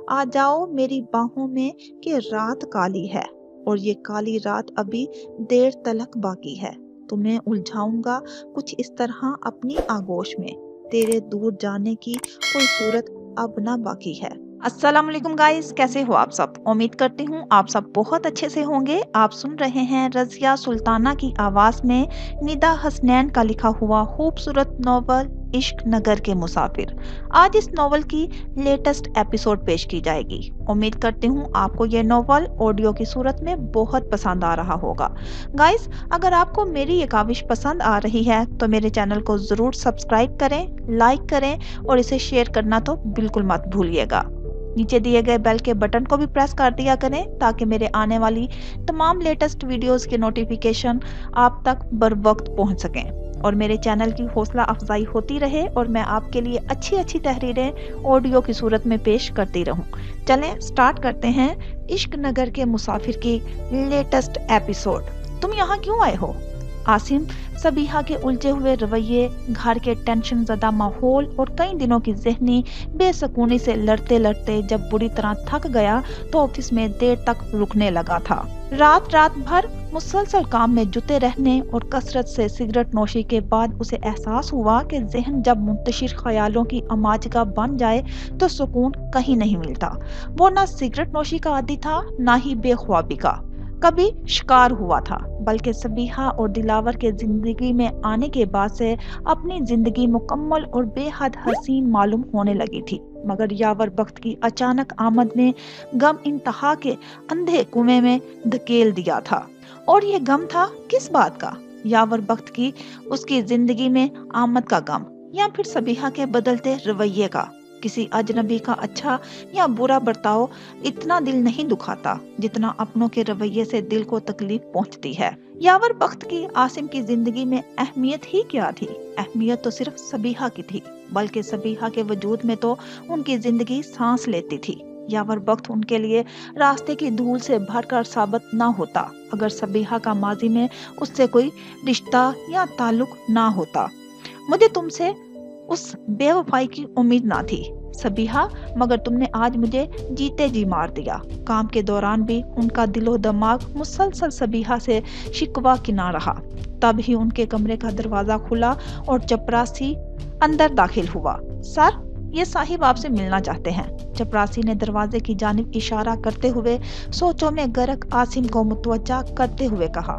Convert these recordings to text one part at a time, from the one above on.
आ जाओ मेरी बाहों में कि रात काली है और ये काली रात अभी देर तलक बाकी है। तुम्हें उलझाऊंगा कुछ इस तरह अपनी आगोश में, तेरे दूर जाने की कोई सूरत अब ना बाकी है। अस्सलाम वालेकुम गाइस, कैसे हो आप सब? उम्मीद करती हूँ आप सब बहुत अच्छे से होंगे। आप सुन रहे हैं रज़िया सुल्ताना की आवाज में निदा हसनैन का लिखा हुआ खूबसूरत नॉवल इश्क नगर के मुसाफिर। आज इस नॉवल की लेटेस्ट एपिसोड पेश की जाएगी। उम्मीद करती हूँ आपको ये नॉवल ऑडियो की सूरत में बहुत पसंद आ रहा होगा। गाइस, अगर आपको मेरी ये काविश पसंद आ रही है तो मेरे चैनल को जरूर सब्सक्राइब करें, लाइक करें और इसे शेयर करना तो बिल्कुल मत भूलिएगा। नीचे दिए गए बेल के बटन को भी प्रेस कर दिया करें ताकि मेरे आने वाली तमाम लेटेस्ट वीडियोस के नोटिफिकेशन आप तक बर वक्त पहुंच सकें और मेरे चैनल की हौसला अफजाई होती रहे और मैं आपके लिए अच्छी अच्छी तहरीरें ऑडियो की सूरत में पेश करती रहूं। चलें स्टार्ट करते हैं इश्क नगर के मुसाफिर की लेटेस्ट एपिसोड। तुम यहाँ क्यों आए हो? आसिम सबीहा के उलझे हुए रवैये, घर के टेंशन ज़दा माहौल और कई दिनों की ज़हनी बेसकूनी से लड़ते लड़ते जब बुरी तरह थक गया तो ऑफिस में देर तक रुकने लगा था। रात भर मुसलसल काम में जुटे रहने और कसरत से सिगरेट नोशी के बाद उसे एहसास हुआ कि ज़हन जब मुंतशिर ख्यालों की अमाजगा बन जाए तो सुकून कहीं नहीं मिलता। वो ना सिगरेट नोशी का आदी था, ना ही बेख्वाबी का कभी शिकार हुआ था, बल्कि सबीहा और दिलावर के जिंदगी में आने के बाद से अपनी जिंदगी मुकम्मल और बेहद हसीन मालूम होने लगी थी। मगर यावर बख्त की अचानक आमद ने गम इंतहा के अंधे कुएं में धकेल दिया था। और ये गम था किस बात का? यावर बख्त की उसकी जिंदगी में आमद का गम, या फिर सबीहा के बदलते रवैये का? किसी अजनबी का अच्छा या बुरा बर्ताव इतना दिल नहीं दुखाता जितना अपनों के रवैये से दिल को तकलीफ पहुंचती है। यावर बख्त की आसिम की जिंदगी में अहमियत ही क्या थी? अहमियत तो सिर्फ सबीहा की थी, बल्कि सबीहा के वजूद में तो उनकी जिंदगी सांस लेती थी। यावर बख्त उनके लिए रास्ते की धूल से भरकर साबित ना होता अगर सबीहा का माजी में उससे कोई रिश्ता या ताल्लुक ना होता। मुझे तुमसे उस बेवफाई की उम्मीद ना थी सबीहा, मगर तुमने आज मुझे जीते जी मार दिया। काम के दौरान भी उनका दिलो दिमाग मुसलसल सबीहा से शिकवा किना रहा। तब ही उनके कमरे का दरवाजा खुला और चपरासी अंदर दाखिल हुआ। सर, ये साहिब आपसे मिलना चाहते हैं। चपरासी ने दरवाजे की जानिब इशारा करते हुए सोचों में गर्क आसिम को मुतवज्जा करते हुए कहा।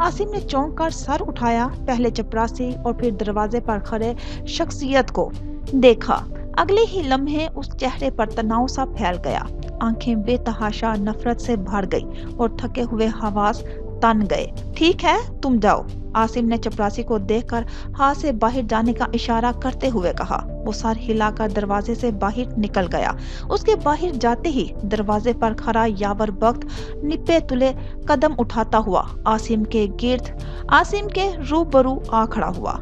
आसिम ने चौंक कर सर उठाया, पहले चपरासी और फिर दरवाजे पर खड़े शख्सियत को देखा। अगले ही लम्हे उस चेहरे पर तनाव सा फैल गया, आंखें बेतहाशा नफरत से भर गई और थके हुए हवास तन गए। ठीक है, तुम जाओ, आसिम ने चपरासी को देखकर हाथ से बाहर जाने का इशारा करते हुए कहा। वो सर हिलाकर दरवाजे से बाहर निकल गया। उसके बाहर जाते ही दरवाजे पर खड़ा यावर बख्त निपे तुले कदम उठाता हुआ आसिम के रूबरू आ खड़ा हुआ।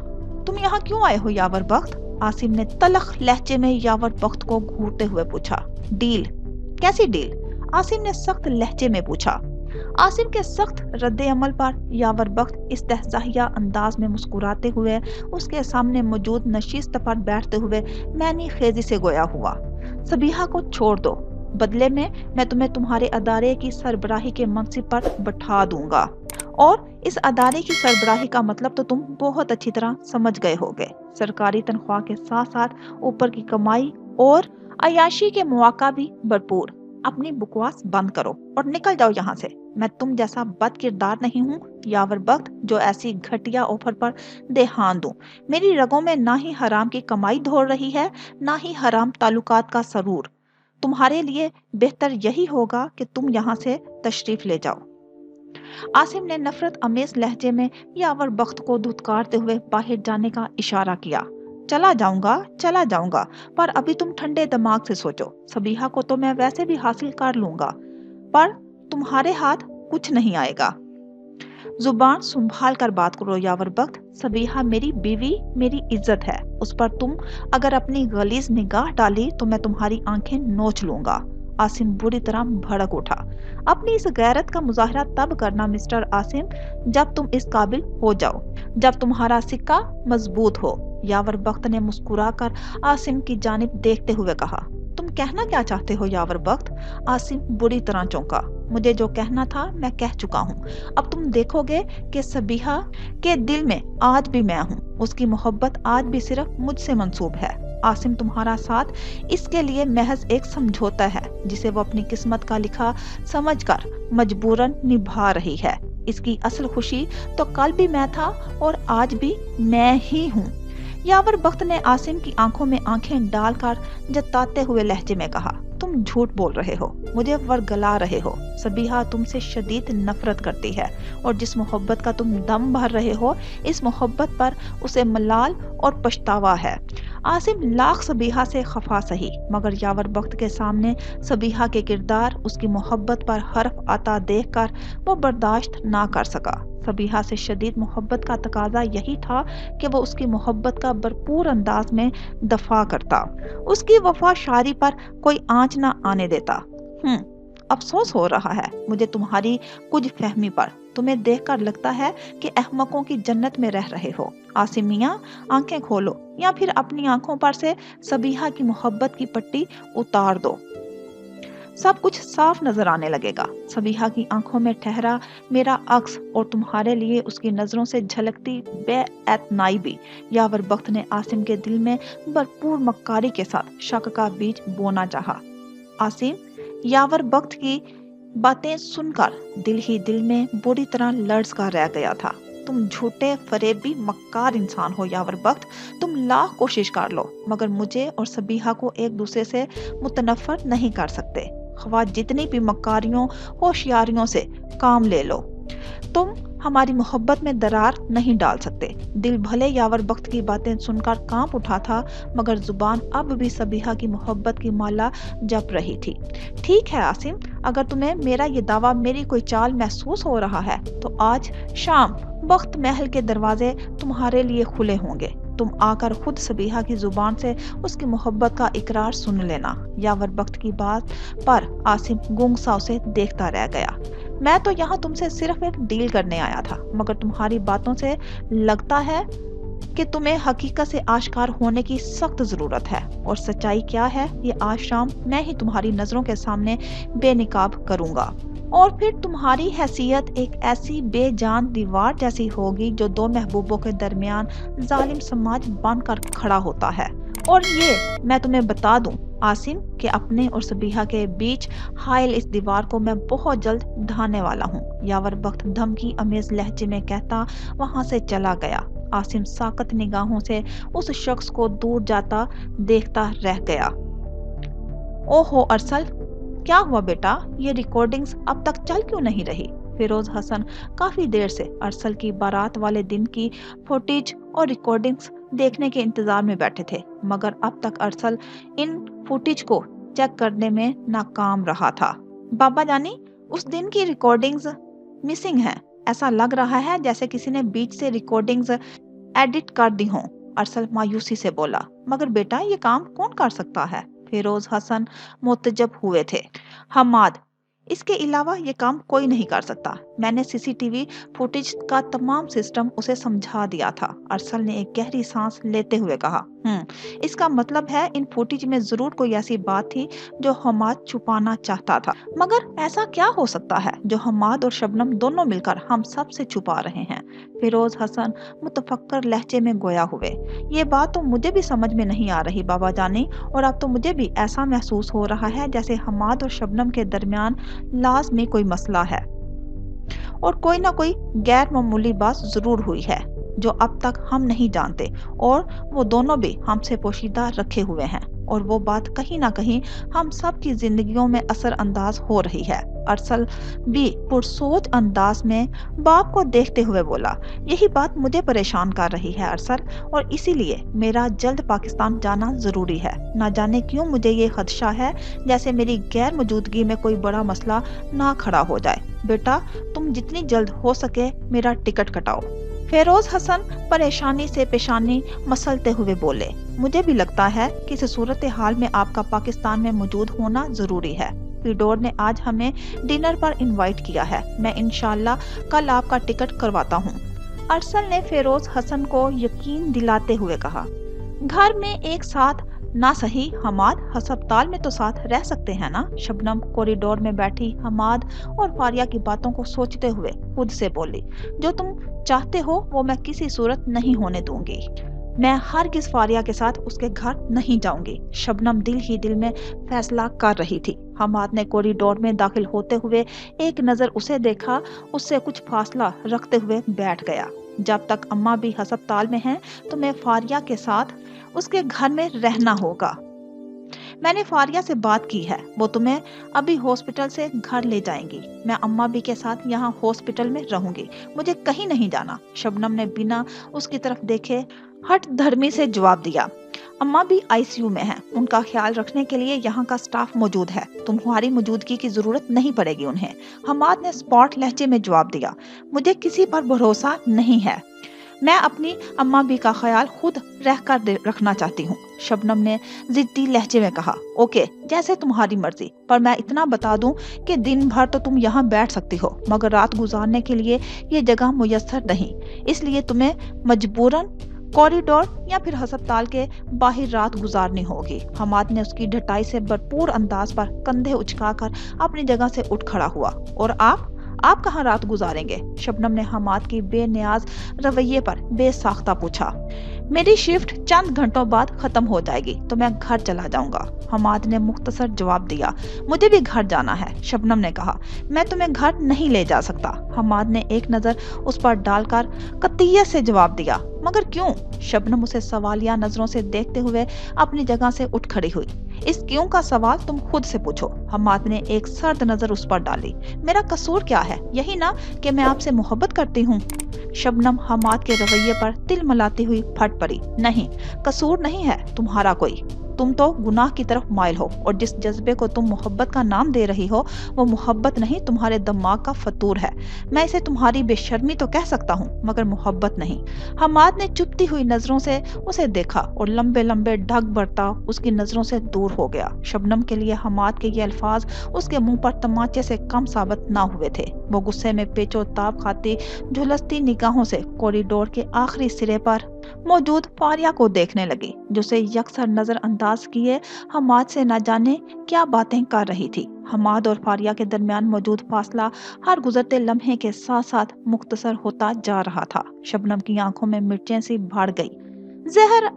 तुम यहाँ क्यों आए हो यावर बख्त? आसिम ने तलख लहजे में यावर बख्त को घूरते हुए पूछा। डील? कैसी डील? आसिम ने सख्त लहजे में पूछा। आसिम के सख्त रद्दे अमल पर यावर बख्त इस्तेहज़ाहिया अंदाज में मुस्कुराते हुए उसके सामने मौजूद नशिस्त पर बैठते हुए मैनी खेजी से गोया हुआ। सबीहा को छोड़ दो, बदले में मैं तुम्हें तुम्हारे अदारे की सरबराही के मनसिब पर बैठा दूंगा। और इस अदारे की सरबराही का मतलब तो तुम बहुत अच्छी तरह समझ गए होगे। सरकारी तनख्वाह के साथ साथ ऊपर की कमाई और अयाशी के मौका भी भरपूर। अपनी बकवास बंद करो और निकल जाओ यहाँ से। मैं तुम जैसा बद किरदार नहीं हूँ यावर बख्त जो ऐसी घटिया ऑफर पर देहान दूं। मेरी रगों में ना ही हराम की कमाई दौड़ रही है, ना ही हराम ताल्लुकात का सरूर। तुम्हारे लिए बेहतर यही होगा कि तुम यहाँ से तशरीफ ले जाओ। आसिम ने नफरत अमेज लहजे में यावर बख्त को धुतकारते हुए बाहर जाने का इशारा किया। चला जाऊंगा, पर अभी तुम ठंडे दिमाग से सोचो। सबीहा को तो मैं वैसे भी हासिल कर लूंगा, पर तुम्हारे हाथ कुछ नहीं आएगा। जुबान संभाल कर बात करो यावर बख्त। सबीहा मेरी बीवी, मेरी इज्जत है। उस पर तुम अगर अपनी गलीज निगाह डाली तो मैं तुम्हारी आंखें नोच लूंगा। आसिम बुरी तरह भड़क उठा। अपनी इस गैरत का मुजाहरा तब करना मिस्टर आसिम जब तुम इस काबिल हो जाओ, जब तुम्हारा सिक्का मजबूत हो। यावर बख्त ने मुस्कुराकर आसिम की जानिब देखते हुए कहा। تم کہنا کیا چاہتے ہو یاور بخت؟ عاصم بری طرح چونکا۔ مجھے جو کہنا تھا میں کہہ چکا ہوں۔ اب تم دیکھو گے کہ صبیحہ کے دل میں آج بھی میں ہوں، اس کی محبت آج بھی صرف مجھ سے منسوب ہے۔ عاصم تمہارا ساتھ اس کے لیے محض ایک سمجھوتا ہے جسے وہ اپنی قسمت کا لکھا سمجھ کر مجبوراً نبھا رہی ہے۔ اس کی اصل خوشی تو کل بھی میں تھا اور آج بھی میں ہی ہوں۔ یاور بخت نے عاصم کی آنکھوں میں آنکھیں ڈال کر جتاتے ہوئے لہجے میں کہا، تم جھوٹ بول رہے ہو، مجھے ورگلا رہے ہو۔ صبیحہ تم سے شدید نفرت کرتی ہے اور جس محبت کا تم دم بھر رہے ہو، اس محبت پر اسے ملال اور پچھتاوا ہے۔ عاصم لاکھ صبیحہ سے خفا سہی، مگر یاور بخت کے سامنے صبیحہ کے کردار، اس کی محبت پر حرف آتا دیکھ کر وہ برداشت نہ کر سکا۔ صبیحہ سے شدید محبت کا تقاضا یہی تھا کہ وہ اس کی محبت کا بھرپور انداز میں دفاع کرتا، اس کی وفا شاری پر کوئی آنچ نہ آنے دیتا۔ افسوس ہو رہا ہے مجھے تمہاری کچھ فہمی پر۔ تمہیں دیکھ کر لگتا ہے کہ احمقوں کی جنت میں رہ رہے ہو۔ عاصم میاں، آنکھیں کھولو یا پھر اپنی آنکھوں پر سے صبیحہ کی محبت کی پٹی اتار دو، سب کچھ صاف نظر آنے لگے گا۔ صبیحہ کی آنکھوں میں ٹھہرا میرا عکس اور تمہارے لیے اس کی نظروں سے جھلکتی بے اعتنائی بھی۔ یاور بخت نے عاصم کے دل میں بھرپور مکاری کے ساتھ شک کا بیج بونا چاہا۔ عاصم، یاور بخت کی باتیں سن کر دل ہی دل میں بری طرح لرز کر رہ گیا تھا۔ تم جھوٹے فریبی مکار انسان ہو یاور بخت، تم لاکھ کوشش کر لو مگر مجھے اور صبیحہ کو ایک دوسرے سے متنفر نہیں کر سکتے۔ خواہ جتنی بھی مکاریوں ہوشیاریوں سے کام لے لو، تم ہماری محبت میں درار نہیں ڈال سکتے۔ دل بھلے یاور بخت کی باتیں سن کر کانپ اٹھا تھا مگر زبان اب بھی صبیحہ کی محبت کی مالا جپ رہی تھی۔ ٹھیک ہے عاصم، اگر تمہیں میرا یہ دعویٰ میری کوئی چال محسوس ہو رہا ہے تو آج شام بخت محل کے دروازے تمہارے لیے کھلے ہوں گے۔ تم آ کر خود صبیحہ کی زبان سے اس کی محبت کا اقرار سن لینا۔ یاور بخت کی بات پر عاصم گنگ سا اسے دیکھتا رہ گیا۔ میں تو یہاں تم سے صرف ایک ڈیل کرنے آیا تھا مگر تمہاری باتوں سے لگتا ہے کہ تمہیں حقیقت سے آشکار ہونے کی سخت ضرورت ہے، اور سچائی کیا ہے یہ آج شام میں ہی تمہاری نظروں کے سامنے بے نقاب کروں گا، اور پھر تمہاری حیثیت ایک ایسی بے جان دیوار جیسی ہوگی جو دو محبوبوں کے درمیان ظالم سماج بن کر کھڑا ہوتا ہے۔ اور یہ میں تمہیں بتا دوں عاصم کہ اپنے اور صبیحہ کے بیچ حائل اس دیوار کو میں بہت جلد ڈھانے والا ہوں۔ یاور بخت دھمکی امیز لہجے میں کہتا وہاں سے چلا گیا۔ عاصم ساکت نگاہوں سے اس شخص کو دور جاتا دیکھتا رہ گیا۔ اوہو ارسل، کیا ہوا بیٹا؟ یہ ریکارڈنگز اب تک چل کیوں نہیں رہی؟ فیروز حسن کافی دیر سے ارسل کی بارات والے دن کی فوٹیج اور ریکارڈنگز دیکھنے کے انتظار میں بیٹھے تھے مگر اب تک ارسل ان فوٹیج کو چیک کرنے میں ناکام رہا تھا۔ بابا جانی، اس دن کی ریکارڈنگز مسنگ ہیں۔ ایسا لگ رہا ہے جیسے کسی نے بیچ سے ریکارڈنگز ایڈٹ کر دی ہوں، ارسل مایوسی سے بولا۔ مگر بیٹا یہ کام کون کر سکتا ہے؟ فیروز حسن متعجب ہوئے تھے۔ حماد، اس کے علاوہ یہ کام کوئی نہیں کر سکتا۔ میں نے سی سی ٹی وی فوٹیج کا تمام سسٹم اسے سمجھا دیا تھا۔ ارسل نے ایک گہری سانس لیتے ہوئے کہا، اس کا مطلب ہے ان فوٹیج میں ضرور کوئی ایسی بات تھی جو حماد چھپانا چاہتا تھا، مگر ایسا کیا ہو سکتا ہے جو حماد اور شبنم دونوں مل کر ہم سب سے چھپا رہے ہیں؟ فیروز حسن متفکر لہجے میں گویا ہوئے۔ یہ بات تو مجھے بھی سمجھ میں نہیں آ رہی بابا جانی، اور اب تو مجھے بھی ایسا محسوس ہو رہا ہے جیسے حماد اور شبنم کے درمیان لازمی کوئی مسئلہ ہے اور کوئی نہ کوئی غیر معمولی بات ضرور ہوئی ہے جو اب تک ہم نہیں جانتے، اور وہ دونوں بھی ہم سے پوشیدہ رکھے ہوئے ہیں، اور وہ بات کہیں نہ کہیں ہم سب کی زندگیوں میں اثر انداز ہو رہی ہے۔ ارسل بھی پرسوچ انداز میں باپ کو دیکھتے ہوئے بولا، یہی بات مجھے پریشان کر رہی ہے ارسل، اور اسی لیے میرا جلد پاکستان جانا ضروری ہے۔ نہ جانے کیوں مجھے یہ خدشہ ہے جیسے میری غیر موجودگی میں کوئی بڑا مسئلہ نہ کھڑا ہو جائے۔ بیٹا تم جتنی جلد ہو سکے میرا ٹکٹ کٹاؤ۔ فیروز حسن پریشانی سے پیشانی مسلتے ہوئے بولے، مجھے بھی لگتا ہے کہ اس صورتحال میں آپ کا پاکستان میں موجود ہونا ضروری ہے۔ پیڈور نے آج ہمیں ڈنر پر انوائٹ کیا ہے، میں انشاءاللہ کل آپ کا ٹکٹ کرواتا ہوں۔ ارسل نے فیروز حسن کو یقین دلاتے ہوئے کہا۔ گھر میں ایک ساتھ ना सही हमाद, हस्पताल में तो साथ रह सकते हैं ना। शबनम कॉरिडोर में बैठी हमाद और फारिया की बातों को सोचते हुए खुद से बोली, जो तुम चाहते हो वो मैं किसी सूरत नहीं होने दूंगी। मैं हरगिज़ फारिया के साथ उसके घर नहीं जाऊंगी। शबनम दिल ही दिल में फैसला कर रही थी। हमाद ने कॉरिडोर में दाखिल होते हुए एक नजर उसे देखा, उससे कुछ फासला रखते हुए बैठ गया। जब तक अम्मा भी अस्पताल में हैं तो मैं फारिया के साथ उसके घर में रहना होगा। मैंने फारिया से बात की है, वो तुम्हें अभी हॉस्पिटल से घर ले जाएंगी। मैं अम्मा भी के साथ यहाँ हॉस्पिटल में रहूंगी, मुझे कहीं नहीं जाना। शबनम ने बिना उसकी तरफ देखे हठ धर्मी से जवाब दिया। अम्मा भी आईसीयू में हैं, उनका ख्याल रखने के लिए यहाँ का स्टाफ मौजूद है, तुम्हारी मौजूदगी की जरूरत नहीं पड़ेगी उन्हें। हमाद ने स्पॉट लहजे में जवाब दिया, मुझे किसी पर भरोसा नहीं है, मैं अपनी अम्मा भी का ख्याल खुद रहकर रखना चाहती हूँ। शबनम ने जिद्दी लहजे में कहा, ओके जैसे तुम्हारी मर्जी, पर मैं इतना बता दूं कि दिन भर तो तुम यहाँ बैठ सकती हो, मगर रात गुजारने के लिए ये जगह मुयस्सर नहीं, इसलिए तुम्हें मजबूरन कॉरिडोर या फिर अस्पताल के बाहर रात गुजारनी होगी। हमाद ने उसकी ढटाई से भरपूर अंदाज पर कंधे उचकाकर अपनी जगह से उठ खड़ा हुआ। और आप कहाँ रात गुजारेंगे? शबनम ने हमाद की बेनियाज रवैये पर बेसाख्ता पूछा। मेरी शिफ्ट चंद घंटों बाद खत्म हो जाएगी तो मैं घर चला जाऊंगा। हमाद ने मुख्तसर जवाब दिया, मुझे भी घर जाना है। शबनम ने कहा, मैं तुम्हें घर नहीं ले जा सकता। हमाद ने एक नजर उस पर डालकर कतियत से जवाब दिया, मगर क्यों? शबनम उसे सवालिया नजरों से देखते हुए अपनी जगह से उठ खड़ी हुई। इस क्यों का सवाल तुम खुद से पूछो। हमाद ने एक सर्द नजर उस पर डाली। मेरा कसूर क्या है? यही ना कि मैं आपसे मोहब्बत करती हूँ। शबनम हमाद के रवैये पर तिल मलाती हुई फट पड़ी। नहीं, कसूर नहीं है तुम्हारा कोई, तुम तो गुनाह की तरफ माइल हो, और जिस जज्बे को तुम मोहब्बत का नाम दे रही हो वो मोहब्बत नहीं, तुम्हारे दिमाग का फतूर है। मैं इसे तुम्हारी बेशर्मी तो कह सकता हूँ, मगर मोहब्बत नहीं। हमाद ने चुपती हुई नजरों से उसे देखा और लंबे लंबे ढक बढ़ता उसकी नजरों से दूर हो गया। शबनम के लिए हमाद के ये अल्फाज उसके मुंह पर तमाचे से कम साबित ना हुए थे। वो गुस्से में पेचो ताप खाती झुलसती निगाहों से कॉरिडोर के आखिरी सिरे पर मौजूद फारिया को देखने लगी, जिसे यकसर नजरअंदाज किए हमाद से न जाने क्या बातें कर रही थी। हमाद और फारिया के दरमियान मौजूद फासला हर गुजरते लम्हे के साथ साथ मुख्तसर होता जा रहा था। शबनम की आंखों में मिर्चें सी भर गई। जहर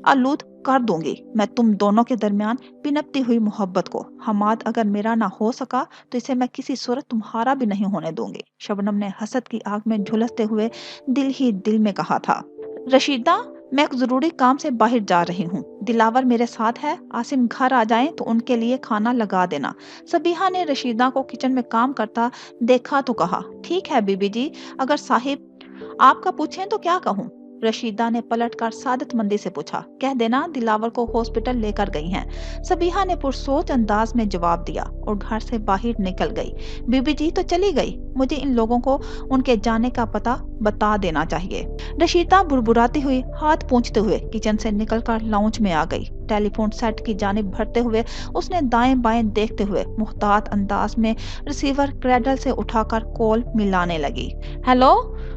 आलूद कर दूंगी मैं तुम दोनों के दरमियान पिनपती हुई मोहब्बत को। हमाद अगर मेरा ना हो सका तो इसे मैं किसी सूरत तुम्हारा भी नहीं होने दूंगी। शबनम ने हसद की आग में झुलसते हुए दिल ही दिल में कहा था। रशीदा, मैं एक जरूरी काम से बाहर जा रही हूँ, दिलावर मेरे साथ है। आसिम घर आ जाएं तो उनके लिए खाना लगा देना। सबीहा ने रशीदा को किचन में काम करता देखा तो कहा, ठीक है बीबी जी, अगर साहिब आपका पूछें तो क्या कहूँ? रशीदा ने पलटकर सादतमंदी से पूछा, कह देना दिलावर को हॉस्पिटल लेकर गई हैं। सबीहा ने पुरसोच अंदाज में जवाब दिया और घर से बाहर निकल गई। बीबी जी तो चली गई, मुझे इन लोगों को उनके जाने का पता बता देना चाहिए। रशीदा बुरबुराती हुई हाथ पोंछते हुए किचन से निकलकर लाउंज में आ गई। टेलीफोन सेट की जानिब भरते हुए उसने दाएं बाएं देखते हुए मुहतात अंदाज में रिसीवर क्रैडल से उठाकर कॉल मिलाने लगी। हेलो,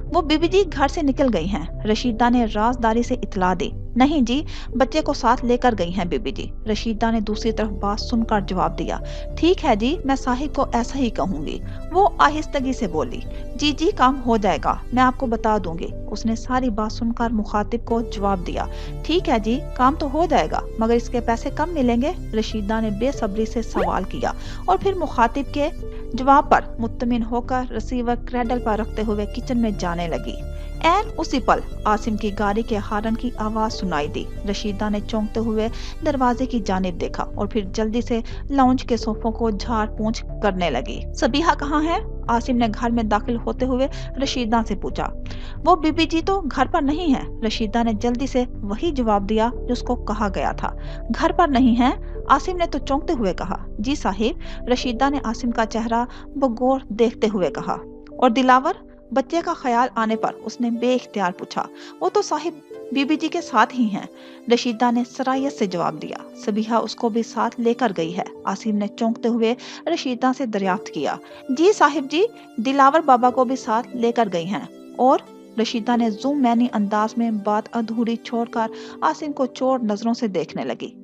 वो बीबी जी घर से निकल गई हैं, रशीदा ने राजदारी से इतला दी। नहीं जी, बच्चे को साथ लेकर गई हैं बीबी जी, रशीदा ने दूसरी तरफ बात सुनकर जवाब दिया। ठीक है जी, मैं साहिब को ऐसा ही कहूंगी, वो आहिस्तगी से बोली। जी जी, काम हो जाएगा, मैं आपको बता दूंगी, उसने सारी बात सुनकर मुखातिब को जवाब दिया। ठीक है जी, काम तो हो जाएगा, मगर इसके पैसे कब मिलेंगे? रशीदा ने बेसब्री से सवाल किया और फिर मुखातिब के जवाब पर मुत्तमिन होकर रिसीवर क्रैडल पर रखते हुए किचन में जाने लगी। ऐन उसी पल आसिम की गाड़ी के हारन की आवाज सुनाई दी। रशीदा ने चौंकते हुए दरवाजे की जानिब देखा और फिर जल्दी से लाउंज के सोफों को झाड़ पोंछ करने लगी। सबीहा कहाँ है? आसिम ने घर में दाखिल होते हुए रशीदा से पूछा। वो बीबी जी तो घर पर नहीं है, रशीदा ने जल्दी से वही जवाब दिया जो उसको कहा गया था। घर पर नहीं है? आसिम ने तो चौंकते हुए कहा। जी साहिब, रशीदा ने आसिम का चेहरा बगौर देखते हुए कहा। और दिलावर? बच्चे का ख्याल आने पर उसने बेइख्तियार पूछा। वो तो साहिब बीबी जी के साथ ही हैं, रशीदा ने सरायत से जवाब दिया। सबीहा उसको भी साथ लेकर गई है, आसिम ने चौंकते हुए रशीदा से दरियाफ्त किया। जी साहिब जी, दिलावर बाबा को भी साथ लेकर गई हैं। और रशीदा ने ज़ूम मैनी अंदाज में बात अधूरी छोड़कर आसिम को चोर नजरों से देखने लगी।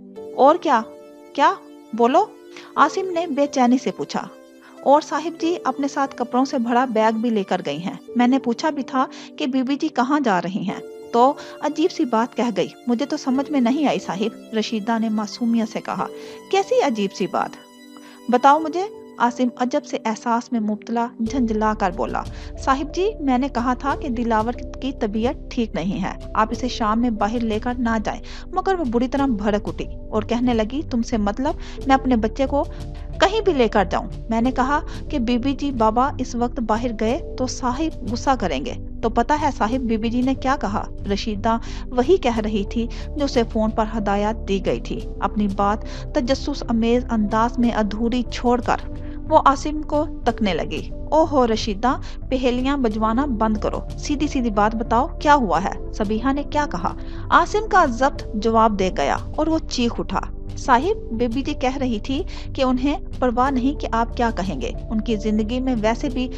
और क्या? क्या? बोलो, आसिम ने बेचैनी से पूछा। और साहिब जी अपने साथ कपड़ों से भरा बैग भी लेकर गई हैं। मैंने पूछा भी था कि बीबी जी कहाँ जा रही हैं, तो अजीब सी बात कह गई। मुझे तो समझ में नहीं आई साहिब, रशीदा ने मासूमियत से कहा। कैसी अजीब सी बात? बताओ मुझे। आसिम अजब से एहसास में मुब्तला झंझला कर बोला। साहिब जी, मैंने कहा था कि दिलावर की तबीयत ठीक नहीं है, आप इसे शाम में बाहर लेकर ना जाएं। मगर वो बुरी तरह भड़क उठी और कहने लगी, तुमसे मतलब मैं अपने बच्चे को कहीं भी लेकर जाऊं? मैंने कहा कि बीबी जी बाबा इस वक्त बाहर गए तो साहिब गुस्सा करेंगे। तो पता है साहिब बीबी जी ने क्या कहा? रशीदा वही कह रही थी जो उसे फोन पर हदायत दी गई थी। अपनी बात तजस्सुस अमेज अंदाज में अधूरी छोड़कर वो आसिम को तकने लगी। ओहो रशीदा, पहेलियां बजवाना बंद करो, सीधी सीधी बात बताओ, क्या हुआ है? सबीहा ने क्या कहा? आसिम का जब्त जवाब दे गया और वो चीख उठा। साहिब, बेबी जी कह रही थी कि उन्हें परवाह नहीं कि आप क्या कहेंगे, उनकी जिंदगी में वैसे भी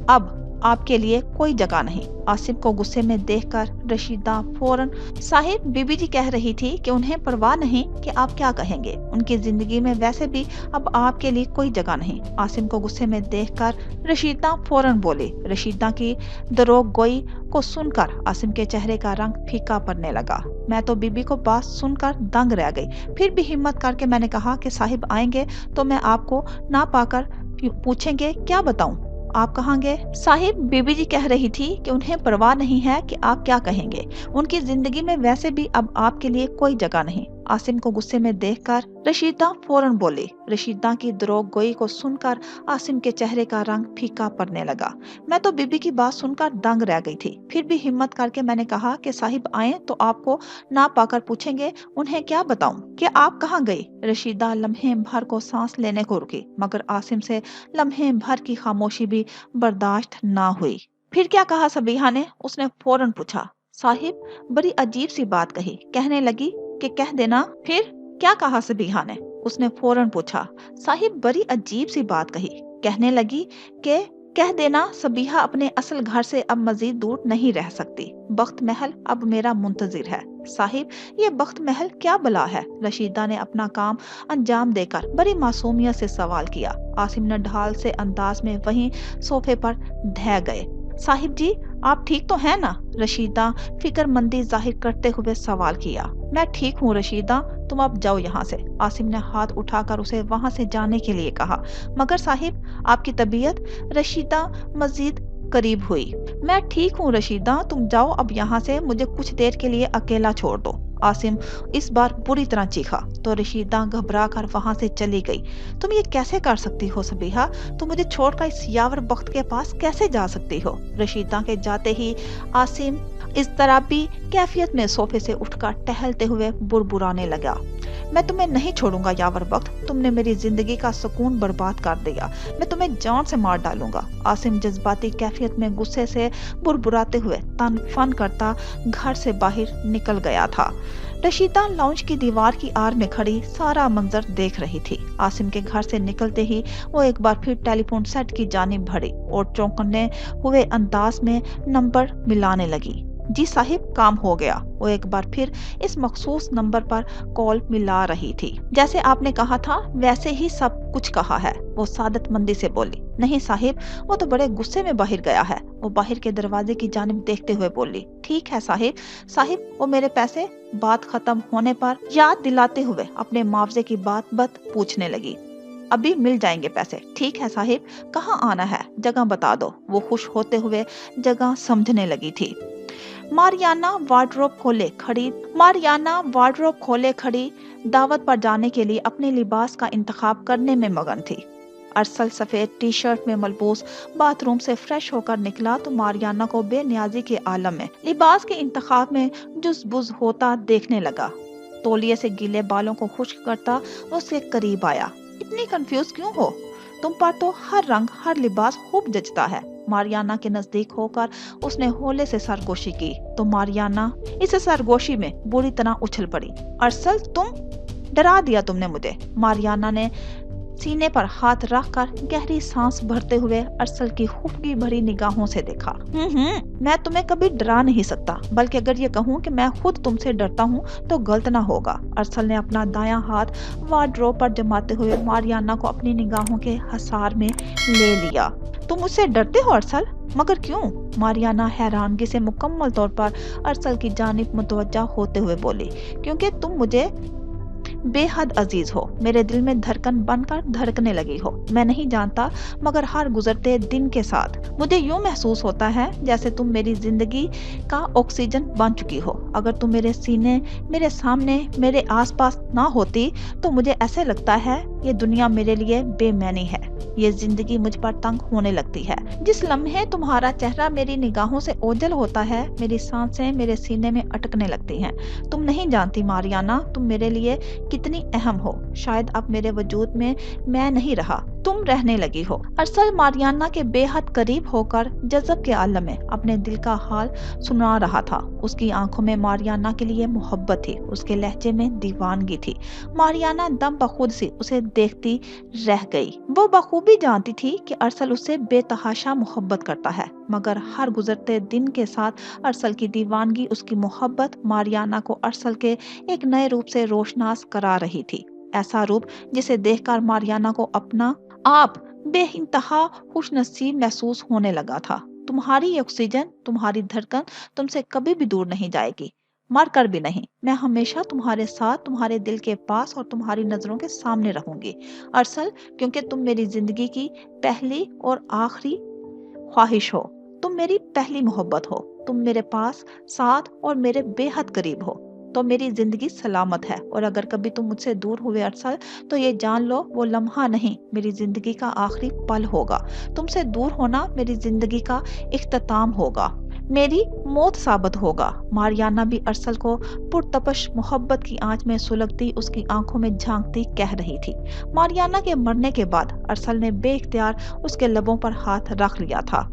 अब आपके लिए कोई जगह नहीं। आसिम को गुस्से में देखकर रशीदा फौरन, साहिब बीबी जी कह रही थी कि उन्हें परवाह नहीं कि आप क्या कहेंगे, उनकी जिंदगी में वैसे भी अब आपके लिए कोई जगह नहीं। आसिम को गुस्से में देखकर रशीदा फौरन बोली। रशीदा की दरोग गोई को सुनकर आसिम के चेहरे का रंग फीका पड़ने लगा। मैं तो बीबी को बात सुनकर दंग रह गई। फिर भी हिम्मत करके मैंने कहा कि साहिब आएंगे तो मैं आपको ना पाकर पूछेंगे, क्या बताऊं? आप कहाँ गए? साहिब बीबी जी कह रही थी कि उन्हें परवाह नहीं है कि आप क्या कहेंगे, उनकी जिंदगी में वैसे भी अब आपके लिए कोई जगह नहीं। आसिम को गुस्से में देखकर रशीदा फौरन बोली। रशीदा की दरोग गोई को सुनकर आसिम के चेहरे का रंग फीका पड़ने लगा। मैं तो बीबी की बात सुनकर दंग रह गई थी। फिर भी हिम्मत करके मैंने कहा कि साहिब आए तो आपको ना पाकर पूछेंगे, उन्हें क्या बताऊं कि आप कहाँ गई? रशीदा लम्हे भर को सांस लेने को रुकी, मगर आसिम से लम्हे भर की खामोशी भी बर्दाश्त ना हुई। फिर क्या कहा सबीहा ने? उसने फौरन पूछा। साहिब बड़ी अजीब सी बात कही, कहने लगी कि कह देना। फिर क्या कहा सबीहा ने? उसने फौरन पूछा। साहिब बड़ी अजीब सी बात कही, कहने लगी कि कह देना सबीहा अपने असल घर से अब मजीद दूर नहीं रह सकती। बख्त महल अब मेरा मुंतजिर है। साहिब ये बख्त महल क्या बला है? रशीदा ने अपना काम अंजाम देकर बड़ी मासूमियत से सवाल किया। आसिम ने ढाल से अंदाज में वहीं सोफे पर ढह गए। साहिब जी आप ठीक तो हैं ना? रशीदा फिक्रमंदी जाहिर करते हुए सवाल किया। मैं ठीक हूँ रशीदा, तुम अब जाओ यहाँ से। आसिम ने हाथ उठाकर उसे वहाँ से जाने के लिए कहा। मगर साहिब आपकी तबीयत? रशीदा मजीद करीब हुई। मैं ठीक हूँ रशीदा, तुम जाओ अब यहाँ से, मुझे कुछ देर के लिए अकेला छोड़ दो। आसिम इस बार बुरी तरह चीखा तो रशीदा घबरा कर वहां से चली गई। तुम ये कैसे कर सकती हो सबीहा? तुम मुझे छोड़कर इस यावर बख्त के पास कैसे जा सकती हो? रशीदा के जाते ही आसिम इस तरह भी कैफियत में सोफे से उठकर टहलते हुए बुरबुराने लगा। मैं तुम्हें नहीं छोड़ूंगा यावर वक्त, तुमने मेरी जिंदगी का सुकून बर्बाद कर दिया, मैं तुम्हें जान से मार डालूंगा। आसिम जज्बाती कैफियत में गुस्से से बुरबुराते हुए तन फन करता घर से बाहर निकल गया था। रशीदा लाउंज की दीवार की आड़ में खड़ी सारा मंजर देख रही थी। आसिम के घर से निकलते ही वो एक बार फिर टेलीफोन सेट की जानिब बढ़ी और चौंकने हुए अंदाज में नंबर मिलाने लगी। जी साहिब काम हो गया। वो एक बार फिर इस मखसूस नंबर पर कॉल मिला रही थी। जैसे आपने कहा था वैसे ही सब कुछ कहा है, वो सादतमंदी से बोली। नहीं साहिब, वो तो बड़े गुस्से में बाहर गया है। वो बाहर के दरवाजे की जानिब देखते हुए बोली। ठीक है साहिब। साहिब वो मेरे पैसे? बात खत्म होने पर याद दिलाते हुए अपने मुआवजे की बात पूछने लगी। अभी मिल जाएंगे पैसे। ठीक है साहिब, कहाँ आना है? जगह बता दो। वो खुश होते हुए जगह समझने लगी थी। मारियाना वार्डरोब खोले खड़ी दावत पर जाने के लिए अपने लिबास का इंतखाब करने में मगन थी। अरसल सफेद टी शर्ट में मलबूस बाथरूम से फ्रेश होकर निकला तो मारियाना को बेनियाजी के आलम में लिबास के इंतखाब में जुज़बुज़ होता देखने लगा। तौलिए से गीले बालों को खुश्क करता उसके करीब आया। इतनी कंफ्यूज क्यों हो? तुम पर तो हर रंग हर लिबास खूब जचता है। मारियाना के नजदीक होकर उसने होले से सरगोशी की तो मारियाना इस सरगोशी में बुरी तरह उछल पड़ी। अरसल तुम डरा दिया तुमने मुझे। मारियाना ने सीने पर हाथ रखकर गहरी सांस भरते हुए अरसल की खुफगी भरी निगाहों से देखा। मैं तुम्हें कभी डरा नहीं सकता, बल्कि अगर ये कहूँ कि मैं खुद तुमसे डरता हूँ तो गलत ना होगा। अरसल ने अपना दायां हाथ वार्डरोब पर जमाते हुए मारियाना को अपनी निगाहों के हसार में ले लिया। तुम मुझसे डरते हो अरसल? मगर क्यों? मारियाना हैरानगी से मुकम्मल तौर पर अरसल की जानिब मुतवज्जा होते हुए बोली, क्योंकि तुम मुझे बेहद अजीज हो, मेरे दिल में धड़कन बनकर धड़कने लगी हो। मैं नहीं जानता, मगर हर गुजरते दिन के साथ मुझे यूं महसूस होता है जैसे तुम मेरी जिंदगी का ऑक्सीजन बन चुकी हो। अगर तुम मेरे सीने, मेरे सामने, मेरे आसपास ना होती तो मुझे ऐसे लगता है ये दुनिया मेरे लिए बेमैनी है, ये जिंदगी मुझ पर तंग होने लगती है। जिस लम्हे तुम्हारा चेहरा मेरी निगाहों से ओझल होता है, मेरी सांसें मेरे सीने में अटकने लगती हैं। तुम नहीं जानती मारियाना, तुम मेरे लिए कितनी अहम हो। शायद अब मेरे वजूद में मैं नहीं रहा, तुम रहने लगी हो। अरसल मारियाना के बेहद करीब होकर जज़ब के आलम में अपने दिल का हाल सुना रहा था। उसकी आंखों में मारियाना के लिए मोहब्बत थी, उसके लहजे में दीवानगी थी। मारियाना दम बखुद सी उसे देखती रह गई। वो बखूबी जानती थी कि अरसल उससे बेतहाशा मोहब्बत करता है, मगर हर गुजरते दिन के साथ अरसल की दीवानगी, उसकी मोहब्बत मारियाना को अरसल के एक नए रूप से रोशनास करा रही थी। ऐसा रूप जिसे देखकर मारियाना को अपना आप बेइंतहा खुशनसीब महसूस होने लगा था। तुम्हारी ऑक्सीजन, तुम्हारी धड़कन तुमसे कभी भी दूर नहीं जाएगी, मर कर भी नहीं। मैं हमेशा तुम्हारे साथ, तुम्हारे दिल के पास और तुम्हारी नजरों के सामने रहूंगी अरसल, क्योंकि तुम मेरी जिंदगी की पहली और आखिरी ख्वाहिश हो। तुम मेरी पहली मोहब्बत हो। तुम मेरे पास, साथ और मेरे बेहद करीब हो तो मेरी जिंदगी सलामत है। और अगर कभी तुम मुझसे दूर हुए अरसल, तो ये जान लो वो लम्हा नहीं, मेरी जिंदगी का आखिरी पल होगा। तुमसे दूर होना मेरी जिंदगी का इख्तिताम होगा, मेरी मौत साबित होगा। मारियाना भी अरसल को पुरतपश मोहब्बत की आंच में सुलगती, उसकी आंखों में झांकती कह रही थी। मारियाना के मरने के बाद अरसल ने बेइख्तियार उसके लबों पर हाथ रख लिया था।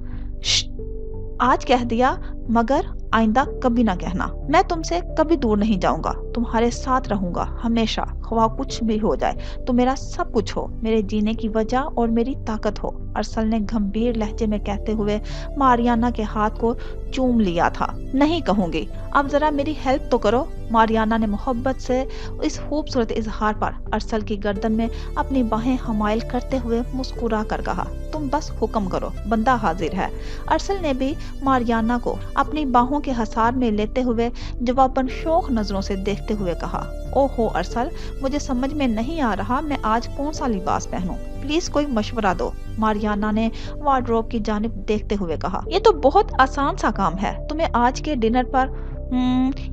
आज कह दिया, मगर आइंदा कभी ना कहना। मैं तुमसे कभी दूर नहीं जाऊंगा, तुम्हारे साथ रहूंगा हमेशा, ख्वाह कुछ भी हो जाए। तुम मेरा सब कुछ हो, मेरे जीने की वजह और मेरी ताकत हो, अरसल ने गंभीर लहजे में कहते हुए मारियाना के हाथ को चूम लिया था। नहीं कहूंगी, अब जरा मेरी हेल्प तो करो। मारियाना ने मोहब्बत से इस खूबसूरत इजहार पर अरसल की गर्दन में अपनी बाहें हमायल करते हुए मुस्कुरा कर कहा, तुम बस हुक्म करो, बंदा हाजिर है। अरसल ने भी मारियाना को अपनी बाहों के हसार में लेते हुए जवाबन शौक नजरों से देखते हुए कहा, ओहो अरसल, मुझे समझ में नहीं आ रहा मैं आज कौन सा लिबास पहनूं, प्लीज कोई मशवरा दो। मारियाना ने वार्डरोब की जानिब देखते हुए कहा, ये तो बहुत आसान सा काम है, तुम्हें आज के डिनर पर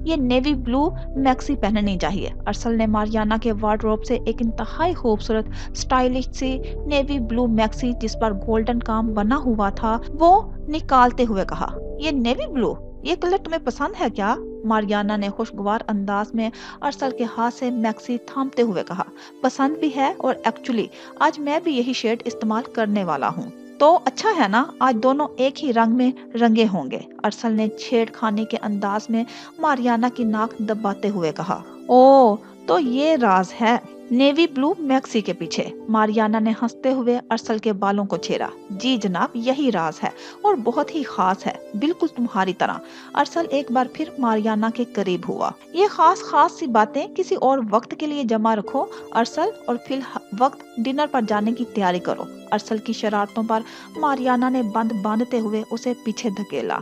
ये नेवी ब्लू मैक्सी पहननी चाहिए। अरसल ने मारियाना के वार्डरोब से एक इंतहाई खूबसूरत स्टाइलिश सी नेवी ब्लू मैक्सी जिस पर गोल्डन काम बना हुआ था वो निकालते हुए कहा, ये नेवी ब्लू, ये कलर तुम्हें पसंद है क्या? मारियाना ने खुशगवार अंदाज में अरसल के हाथ से मैक्सी थामते हुए कहा, पसंद भी है और एक्चुअली आज मैं भी यही शेड इस्तेमाल करने वाला हूँ। तो अच्छा है ना, आज दोनों एक ही रंग में रंगे होंगे। अरसल ने छेड़खानी के अंदाज में मारियाना की नाक दबाते हुए कहा, ओ तो ये राज है नेवी ब्लू मैक्सी के पीछे। मारियाना ने हंसते हुए अरसल के बालों को छेड़ा, जी जनाब, यही राज है और बहुत ही खास है, बिल्कुल तुम्हारी तरह। अरसल एक बार फिर मारियाना के करीब हुआ। ये खास खास सी बातें किसी और वक्त के लिए जमा रखो अरसल, और फिर वक्त डिनर पर जाने की तैयारी करो। अरसल की शरारतों पर मारियाना ने बंद बांधते हुए उसे पीछे धकेला।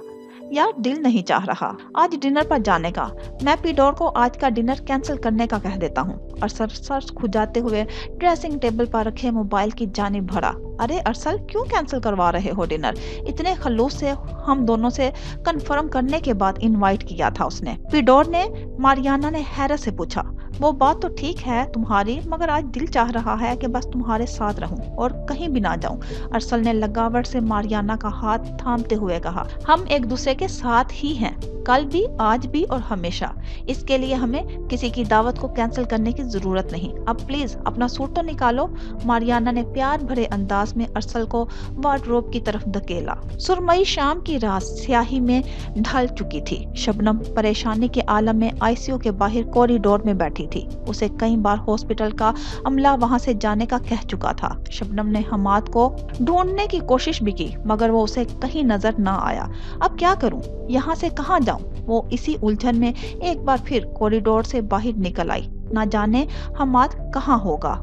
यार दिल नहीं चाह रहा आज डिनर पर जाने का, मैं पीडोर को आज का डिनर कैंसिल करने का कह देता हूँ। अरसल सर खुजाते हुए ड्रेसिंग टेबल पर रखे मोबाइल की जानिब बढ़ा। अरे अरसल, क्यों कैंसिल करवा रहे हो डिनर? इतने खलूस से हम दोनों से कंफर्म करने के बाद इनवाइट किया था उसने। पीडोर ने, मारियाना ने हैरत से पूछा। वो बात तो ठीक है तुम्हारी, मगर आज दिल चाह रहा है कि बस तुम्हारे साथ रहूं और कहीं भी ना जाऊं। अरसल ने लगावट से मारियाना का हाथ थामते हुए कहा, हम एक दूसरे के साथ ही हैं। कल भी, आज भी और हमेशा। इसके लिए हमें किसी की दावत को कैंसिल करने की जरूरत नहीं। अब प्लीज अपना सूट तो निकालो। मारियाना ने प्यार भरे अंदाज में अरसल को वार्डरोब की तरफ धकेला। सुरमई शाम की रात स्याही में ढल चुकी थी। शबनम परेशानी के आलम में आईसीयू के बाहर कॉरिडोर में बैठी थी। उसे कई बार हॉस्पिटल का अमला वहां से जाने का कह चुका था। शबनम ने हमाद को ढूंढने की कोशिश भी की, मगर वो उसे कहीं नजर न आया। अब क्या करूं, यहाँ से कहाँ जाऊं? वो इसी उलझन में एक बार फिर कॉरिडोर से बाहर निकल आई। ना जाने हमाद कहाँ होगा।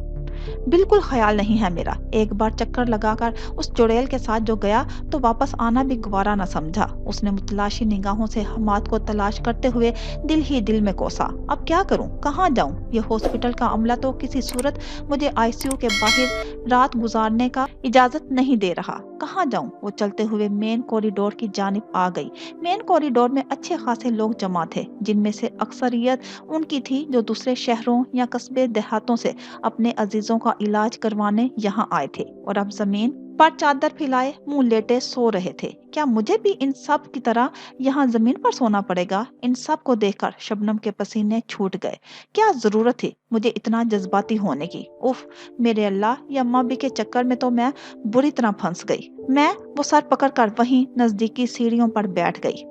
बिल्कुल ख्याल नहीं है मेरा। एक बार चक्कर लगाकर उस चुड़ैल के साथ जो गया तो वापस आना भी गवारा न समझा। उसने मुतलाशी निगाहों से हमाद को तलाश करते हुए दिल ही दिल में कोसा। अब क्या करूं, कहाँ जाऊं? ये हॉस्पिटल का अमला तो किसी सूरत मुझे आईसीयू के बाहर रात गुजारने का इजाजत नहीं दे रहा। कहाँ जाऊं? वो चलते हुए मेन कॉरिडोर की जानिब आ गई। मेन कॉरिडोर में अच्छे खासे लोग जमा थे, जिनमें से अक्सरियत उनकी थी जो दूसरे शहरों या कस्बे देहातों से अपने अजीजों का इलाज करवाने यहाँ आए थे और अब जमीन पर चादर फैलाए मुंह लेटे सो रहे थे। क्या मुझे भी इन सब की तरह यहाँ जमीन पर सोना पड़ेगा? इन सब को देखकर शबनम के पसीने छूट गए। क्या जरूरत थी मुझे इतना जज्बाती होने की? उफ, मेरे अल्लाह, या अम्मा भी के चक्कर में तो मैं बुरी तरह फंस गई। मैं वो सर पकड़कर वहीं नजदीकी सीढ़ियों पर बैठ गई।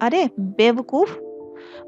अरे बेवकूफ,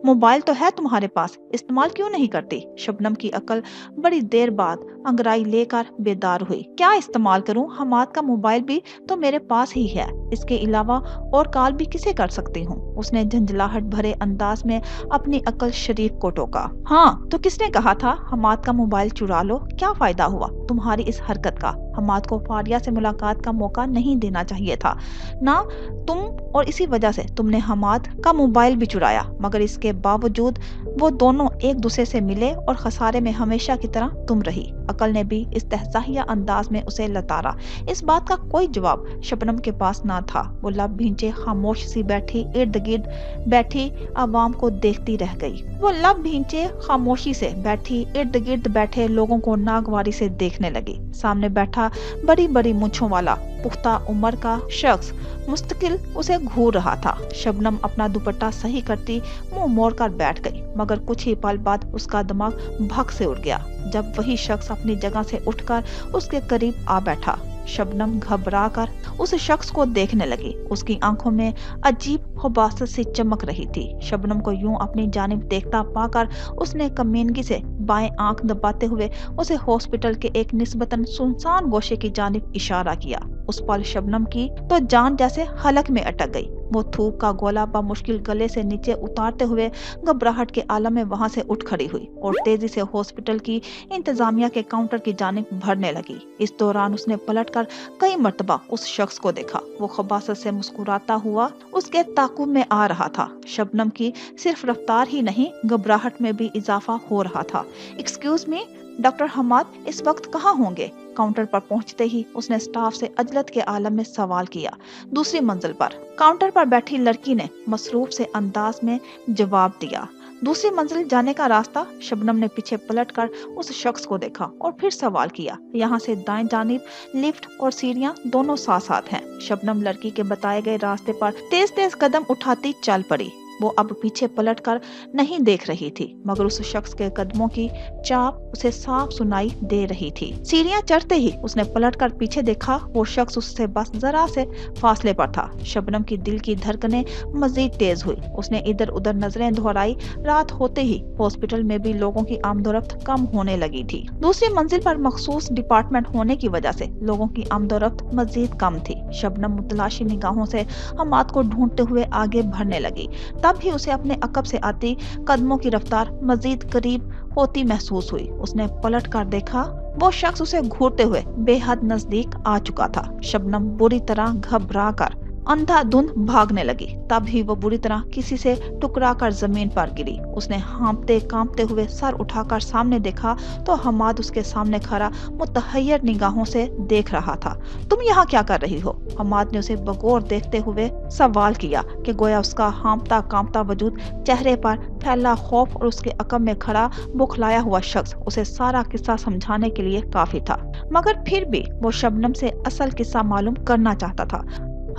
मोबाइल तो है तुम्हारे पास, इस्तेमाल क्यों नहीं करती? शबनम की अकल बड़ी देर बाद अंगड़ाई लेकर बेदार हुई। क्या इस्तेमाल करूं? हमाद का मोबाइल भी तो मेरे पास ही है। इसके अलावा और कॉल भी किसे कर सकती हूँ? उसने झंझलाहट भरे अंदाज में अपनी अकल शरीफ को टोका। हाँ, तो किसने कहा था हमाद का मोबाइल चुरा लो? क्या फायदा हुआ तुम्हारी इस हरकत का? हमाद को फारिया से मुलाकात का मौका नहीं देना चाहिए था ना तुम, और इसी वजह से तुमने हमाद का मोबाइल भी चुराया। मगर इसके बावजूद वो दोनों एक दूसरे से मिले और खसारे में हमेशा की तरह तुम रही। अकल ने भी इस्तेहज़ाहिया अंदाज में उसे लतारा। इस बात का कोई जवाब शबनम के पास ना था। वो लब भींचे खामोश सी बैठी इर्द गिर्द बैठी आवाम को देखती रह गई। वो लब भींचे खामोशी से बैठी इर्द गिर्द बैठे लोगों को नागवारी से देखने लगी। सामने बैठा बड़ी बड़ी मूंछों वाला पुख्ता उम्र का शख्स मुस्तकिल उसे घूर रहा था। शबनम अपना दुपट्टा सही करती मुंह मोड़कर बैठ गई, मगर कुछ ही पल बाद उसका दिमाग भग से उड़ गया जब वही शख्स अपनी जगह से उठकर उसके करीब आ बैठा। शबनम घबरा कर उस शख्स को देखने लगी। उसकी आंखों में अजीब खुबासत सी चमक रही थी। शबनम को यूं अपनी जानिब देखता पाकर उसने कमीनगी से बाएं आंख दबाते हुए उसे हॉस्पिटल के एक निस्बतन सुनसान गोशे की जानिब इशारा किया। उस पल शबनम की तो जान जैसे हलक में अटक गई। वो थूक का गोला बामुश्किल गले से नीचे उतारते हुए घबराहट के आलम में वहां से उठ खड़ी हुई और तेजी से हॉस्पिटल की इंतजामिया के काउंटर की जानिब भरने लगी। इस दौरान उसने पलटकर कई मर्तबा उस शख्स को देखा। वो खबासत से मुस्कुराता हुआ उसके ताकुब में आ रहा था। शबनम की सिर्फ रफ्तार ही नहीं, घबराहट में भी इजाफा हो रहा था। एक्सक्यूज मी, डॉक्टर हमाद इस वक्त कहाँ होंगे? काउंटर पर पहुंचते ही उसने स्टाफ से अजलत के आलम में सवाल किया। दूसरी मंजिल पर। काउंटर पर बैठी लड़की ने मसरूफ से अंदाज में जवाब दिया। दूसरी मंजिल जाने का रास्ता? शबनम ने पीछे पलटकर उस शख्स को देखा और फिर सवाल किया। यहाँ से दाएं जानिब लिफ्ट और सीढ़ियाँ दोनों साथ साथ हैं। शबनम लड़की के बताए गए रास्ते पर तेज तेज कदम उठाती चल पड़ी। वो अब पीछे पलटकर नहीं देख रही थी, मगर उस शख्स के कदमों की चाप उसे साफ सुनाई दे रही थी। सीढ़ियां चढ़ते ही उसने पलटकर पीछे देखा। वो शख्स उससे बस जरा से फासले पर था। शबनम की दिल की धड़कनें मजीद तेज हुई। उसने इधर उधर नजरें दोहराई। रात होते ही हॉस्पिटल में भी लोगों की आमदोरफ्त कम होने लगी थी। दूसरी मंजिल पर मखसूस डिपार्टमेंट होने की वजह से लोगों की आमदोरफ्त मजीद कम थी। शबनम मुतलाशी निगाहों से हमाद को ढूंढते हुए आगे बढ़ने लगी। तब भी उसे अपने अकब से आती कदमों की रफ्तार मजीद करीब होती महसूस हुई। उसने पलट कर देखा। वो शख्स उसे घूरते हुए बेहद नजदीक आ चुका था। शबनम बुरी तरह घबरा कर अंधाधुंध भागने लगी। तब ही वो बुरी तरह किसी से टुकरा कर जमीन पर गिरी। उसने हाँफते कांपते हुए सर उठाकर सामने देखा तो हमाद उसके सामने खड़ा मुतहय्यर निगाहों से देख रहा था। तुम यहाँ क्या कर रही हो? हमाद ने उसे बगौर देखते हुए सवाल किया कि गोया उसका हाँफता कांपता वजूद, चेहरे पर फैला खौफ और उसके अकब में खड़ा बुखलाया हुआ शख्स उसे सारा किस्सा समझाने के लिए काफी था। मगर फिर भी वो शबनम से असल किस्सा मालूम करना चाहता था।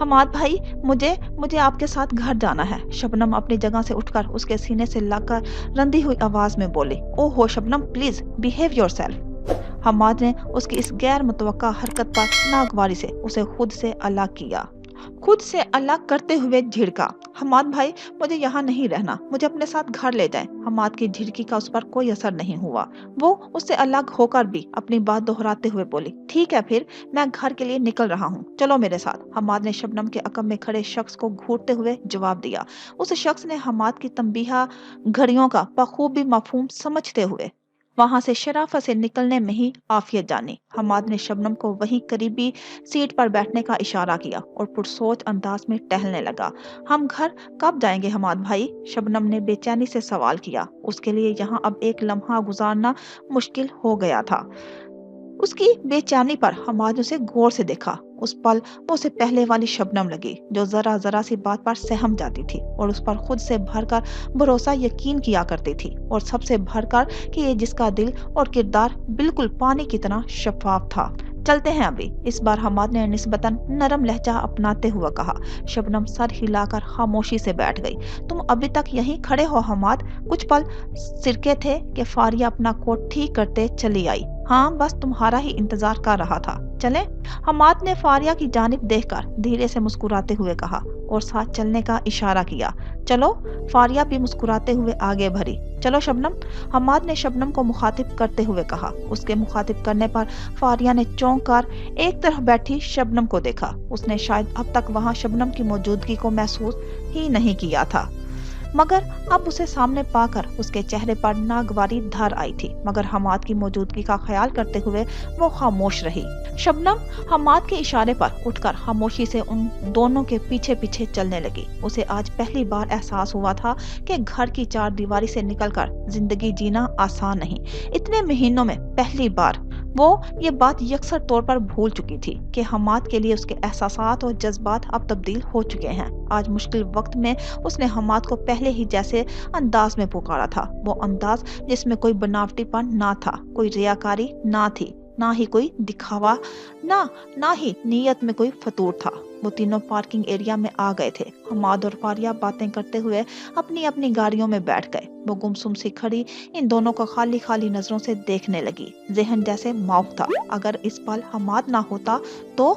हमाद भाई, मुझे मुझे आपके साथ घर जाना है। शबनम अपनी जगह से उठकर उसके सीने से लगकर रंधी हुई आवाज में बोली, ओहो Shabnam, please behave yourself. Hammad ने उसकी इस गैर मुतवक्का हरकत पर नागवारी से उसे खुद से अलग किया, खुद से अलग करते हुए झिड़का, हमाद भाई मुझे यहाँ नहीं रहना, मुझे अपने साथ घर ले जाएं। हमाद की झिड़की का उस पर कोई असर नहीं हुआ। वो उससे अलग होकर भी अपनी बात दोहराते हुए बोली, ठीक है फिर, मैं घर के लिए निकल रहा हूँ, चलो मेरे साथ। हमाद ने शबनम के अकब में खड़े शख्स को घूरते हुए जवाब दिया। उस शख्स ने हमाद की तंबीहा घड़ियों का बखूबी मफहूम समझते हुए वहां से शराफत से निकलने में ही आफियत जानी। हमाद ने शबनम को वहीं करीबी सीट पर बैठने का इशारा किया और पुरसोच अंदाज में टहलने लगा। हम घर कब जाएंगे हमाद भाई? शबनम ने बेचैनी से सवाल किया। उसके लिए यहाँ अब एक लम्हा गुजारना मुश्किल हो गया था। उसकी बेचैनी पर हमाद ने उसे गौर से देखा। उस पल वो उसे पहले वाली शबनम लगी जो जरा जरा सी बात पर सहम जाती थी और उस पर खुद से भरकर भरोसा यकीन किया करती थी, और सबसे भरकर कि ये जिसका दिल और किरदार बिल्कुल पानी की तरह शफाफ था। चलते हैं अभी, इस बार हमाद ने निस्बतन नरम लहजा अपनाते हुए कहा। शबनम सर हिलाकर खामोशी से बैठ गई। तुम अभी तक यहीं खड़े हो हमाद? कुछ पल सिरके थे कि फारिया अपना कोट ठीक करते चली आई। हाँ, बस तुम्हारा ही इंतजार कर रहा था। चलें? हमाद ने फारिया की जानिब देखकर धीरे से मुस्कुराते हुए कहा और साथ चलने का इशारा किया। चलो। फारिया भी मुस्कुराते हुए आगे बढ़ी। चलो शबनम, हमाद ने शबनम को मुखातिब करते हुए कहा। उसके मुखातिब करने पर फारिया ने चौंक कर एक तरफ बैठी शबनम को देखा। उसने शायद अब तक वहां शबनम की मौजूदगी को महसूस ही नहीं किया था, मगर अब उसे सामने पाकर उसके चेहरे पर नागवारी धार आई थी। मगर हमाद की मौजूदगी का ख्याल करते हुए वो खामोश रही। शबनम हमाद के इशारे पर उठकर खामोशी से उन दोनों के पीछे पीछे चलने लगी। उसे आज पहली बार एहसास हुआ था कि घर की चार दीवारी से निकलकर जिंदगी जीना आसान नहीं। इतने महीनों में पहली बार वो ये बात यकसर तौर पर भूल चुकी थी कि हमाद के लिए उसके एहसासात और जज्बात अब तब्दील हो चुके हैं। आज मुश्किल वक्त में उसने हमाद को पहले ही जैसे अंदाज में पुकारा था, वो अंदाज जिसमें कोई बनावटीपन ना था, कोई रियाकारी ना थी, ना ही कोई दिखावा, ना ही नीयत में कोई फतूर था। वो तीनों पार्किंग एरिया में आ गए थे। हमाद और फारिया बातें करते हुए अपनी अपनी गाड़ियों में बैठ गए। वो गुमसुम सी खड़ी इन दोनों को खाली खाली नजरों से देखने लगी। ज़हन जैसे माउफ था। अगर इस पल हमाद ना होता तो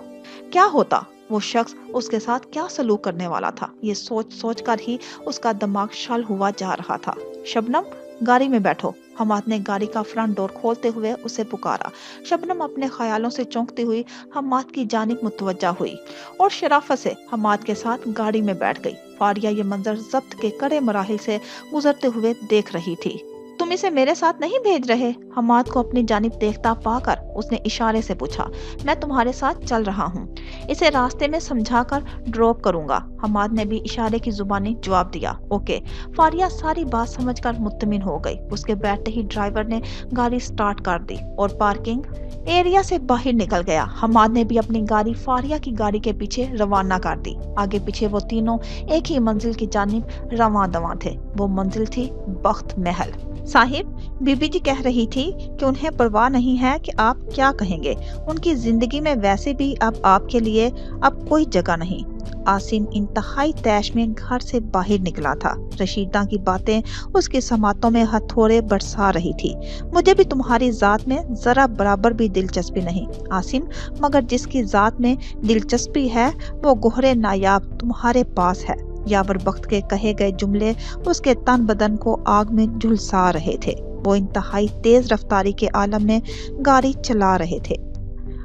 क्या होता? वो शख्स उसके साथ क्या सलूक करने वाला था? ये सोच सोच कर ही उसका दिमाग शल हुआ जा रहा था। शबनम, गाड़ी में बैठो। हमाद ने गाड़ी का फ्रंट डोर खोलते हुए उसे पुकारा। शबनम अपने ख्यालों से चौंकती हुई हमाद की जानिब मुतवज्जा हुई और शराफत से हमाद के साथ गाड़ी में बैठ गई। फारिया ये मंजर जब्त के कड़े मराहिल से गुजरते हुए देख रही थी। तुम इसे मेरे साथ नहीं भेज रहे? हमाद को अपनी जानिब देखता पाकर उसने इशारे से पूछा। मैं तुम्हारे साथ चल रहा हूँ, इसे रास्ते में समझाकर ड्रॉप करूंगा। हमाद ने भी इशारे की जुबानी जवाब दिया। ओके। फारिया सारी बात समझकर मुत्तमिन हो गई। उसके बैठते ही ड्राइवर ने गाड़ी स्टार्ट कर दी और पार्किंग एरिया से बाहर निकल गया। हमाद ने भी अपनी गाड़ी फारिया की गाड़ी के पीछे रवाना कर दी। आगे पीछे वो तीनों एक ही मंजिल की जानिब रवां दवां थे। वो मंजिल थी बख्त महल। साहिब, बीबी जी कह रही थी कि उन्हें परवाह नहीं है कि आप क्या कहेंगे। उनकी जिंदगी में वैसे भी अब आपके लिए अब कोई जगह नहीं। आसिम इंतहाई तैश में घर से बाहर निकला था। रशीदा की बातें उसकी समातों में हथौड़े बरसा रही थी। मुझे भी तुम्हारी जात में जरा बराबर भी दिलचस्पी नहीं आसिम, मगर जिसकी जात में दिलचस्पी है वो गोहरे नायाब तुम्हारे पास है। यावर बख्त के कहे गए जुमले उसके तन बदन को आग में झुलसा रहे थे। वो इंतहाई तेज रफ्तारी के आलम में गाड़ी चला रहे थे।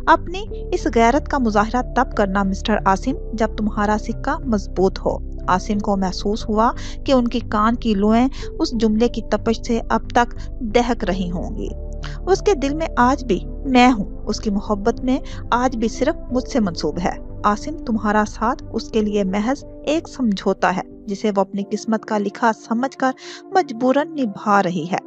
अपनी इस गैरत का मुजाहरा तब करना मिस्टर आसिम जब तुम्हारा सिक्का मजबूत हो। आसिम को महसूस हुआ कि उनकी कान की लोएं उस जुमले की तपश से अब तक दहक रही होंगी। उसके दिल में आज भी मैं हूँ, उसकी मोहब्बत में आज भी सिर्फ मुझसे मंसूब है। आसिम, तुम्हारा साथ उसके लिए महज एक समझौता है जिसे वो अपनी किस्मत का लिखा समझकर मजबूरन निभा रही है।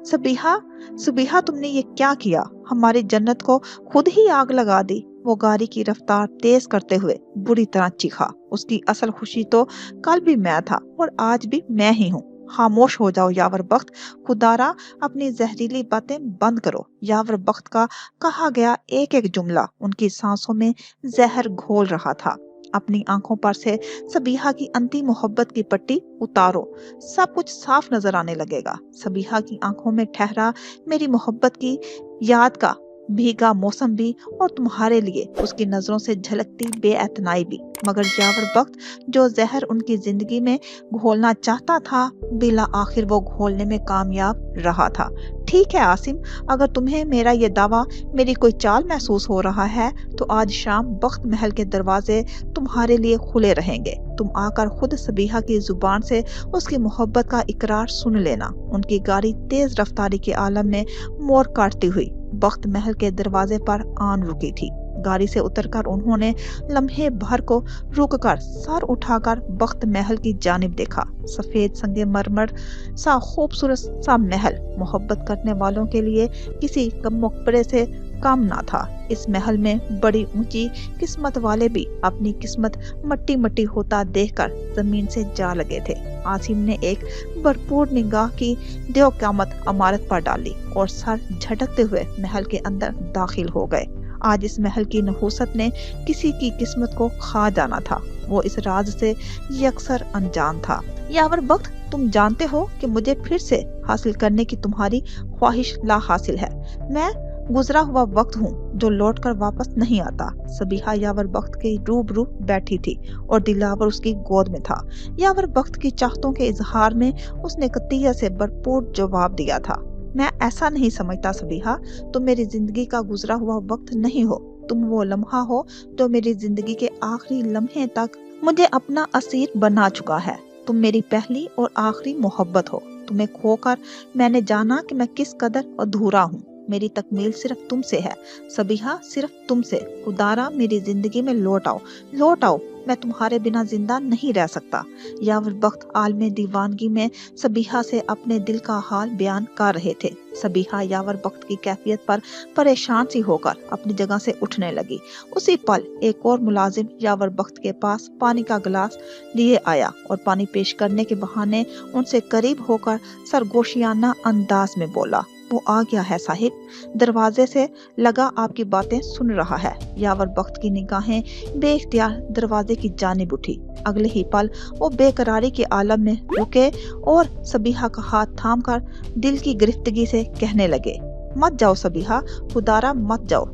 सुबीहा, तुमने ये क्या किया? हमारी जन्नत को खुद ही आग लगा दी। वो गाड़ी की रफ्तार तेज करते हुए बुरी तरह चीखा। उसकी असल खुशी तो कल भी मैं था और आज भी मैं ही हूँ। खामोश हो जाओ यावर बख्त, खुदारा अपनी जहरीली बातें बंद करो। यावर बख्त का कहा गया एक एक जुमला उनकी सांसों में जहर घोल रहा था। अपनी आंखों पर से सबीहा की अंतिम मोहब्बत की पट्टी उतारो, सब कुछ साफ नजर आने लगेगा। सबीहा की आंखों में ठहरा मेरी मोहब्बत की याद का भीगा मौसम भी, और तुम्हारे लिए उसकी नजरों से झलकती बेएतनाई भी। मगर यावर बख्त जो जहर उनकी जिंदगी में घोलना चाहता था, बिला आखिर वो घोलने में कामयाब रहा था। ठीक है आसिम, अगर तुम्हें मेरा ये दावा मेरी कोई चाल महसूस हो रहा है, तो आज शाम बख्त महल के दरवाजे तुम्हारे लिए खुले रहेंगे। तुम आकर खुद सबीहा की जुबान से उसकी मोहब्बत का इकरार सुन लेना। उनकी गाड़ी तेज रफ्तारी के आलम में मोड़ काटती हुई बख्त महल के दरवाजे पर आन रुकी थी। गाड़ी से उतरकर उन्होंने लम्हे भर को रुककर सर उठाकर बख्त महल की जानिब देखा। सफेद संगे मरमर सा खूबसूरत सा महल मोहब्बत करने वालों के लिए किसी मकबरे से कम ना था। इस महल में बड़ी ऊंची किस्मत वाले भी अपनी किस्मत मट्टी मट्टी होता देखकर जमीन से जा लगे थे। आसिम ने एक भरपूर निगाह की देव क़यामत इमारत पर डाली और सर झटकते हुए महल के अंदर दाखिल हो गए। आज इस महल की नहुसत ने किसी की किस्मत को खा जाना था। वो इस राज से यकसर अनजान था। यावर बख्त, तुम जानते हो कि मुझे फिर से हासिल करने की तुम्हारी ख्वाहिश ला हासिल है। मैं गुजरा हुआ वक्त हूँ जो लौटकर वापस नहीं आता। सबीहा यावर बख्त के रूबरू बैठी थी और दिलावर उसकी गोद में था। यावर बख्त की चाहतों के इजहार में उसने कतिया से भरपूर जवाब दिया था। मैं ऐसा नहीं समझता सबीहा, तुम मेरी जिंदगी का गुजरा हुआ वक्त नहीं हो। तुम वो लम्हा हो जो मेरी जिंदगी के आखिरी लम्हे तक मुझे अपना असीर बना चुका है। तुम मेरी पहली और आखिरी मोहब्बत हो। तुम्हें खोकर मैंने जाना कि मैं किस कदर अधूरा हूँ। मेरी तकमील सिर्फ तुमसे है सबीहा, सिर्फ तुमसे। खुदारा मेरी जिंदगी में लौट आओ, लौट आओ। मैं तुम्हारे बिना जिंदा नहीं रह सकता। यावर बख्त आलमे दीवानगी में सबीहा से अपने दिल का हाल बयान कर रहे थे। सबीहा यावर बख्त की कैफियत पर परेशान सी होकर अपनी जगह से उठने लगी। उसी पल एक और मुलाजिम यावर बख्त के पास पानी का गिलास लिए आया और पानी पेश करने के बहाने उनसे करीब होकर सरगोशियाना अंदाज में बोला, वो आ गया है साहिब, दरवाजे से लगा आपकी बातें सुन रहा है। यावर बख्त की निगाहें बेइख्तियार दरवाजे की जानिब उठी। अगले ही पल वो बेकरारी के आलम में रुके और सबीहा का हाथ थामकर दिल की गिरफ्तगी से कहने लगे, मत जाओ सबीहा, खुदारा मत जाओ।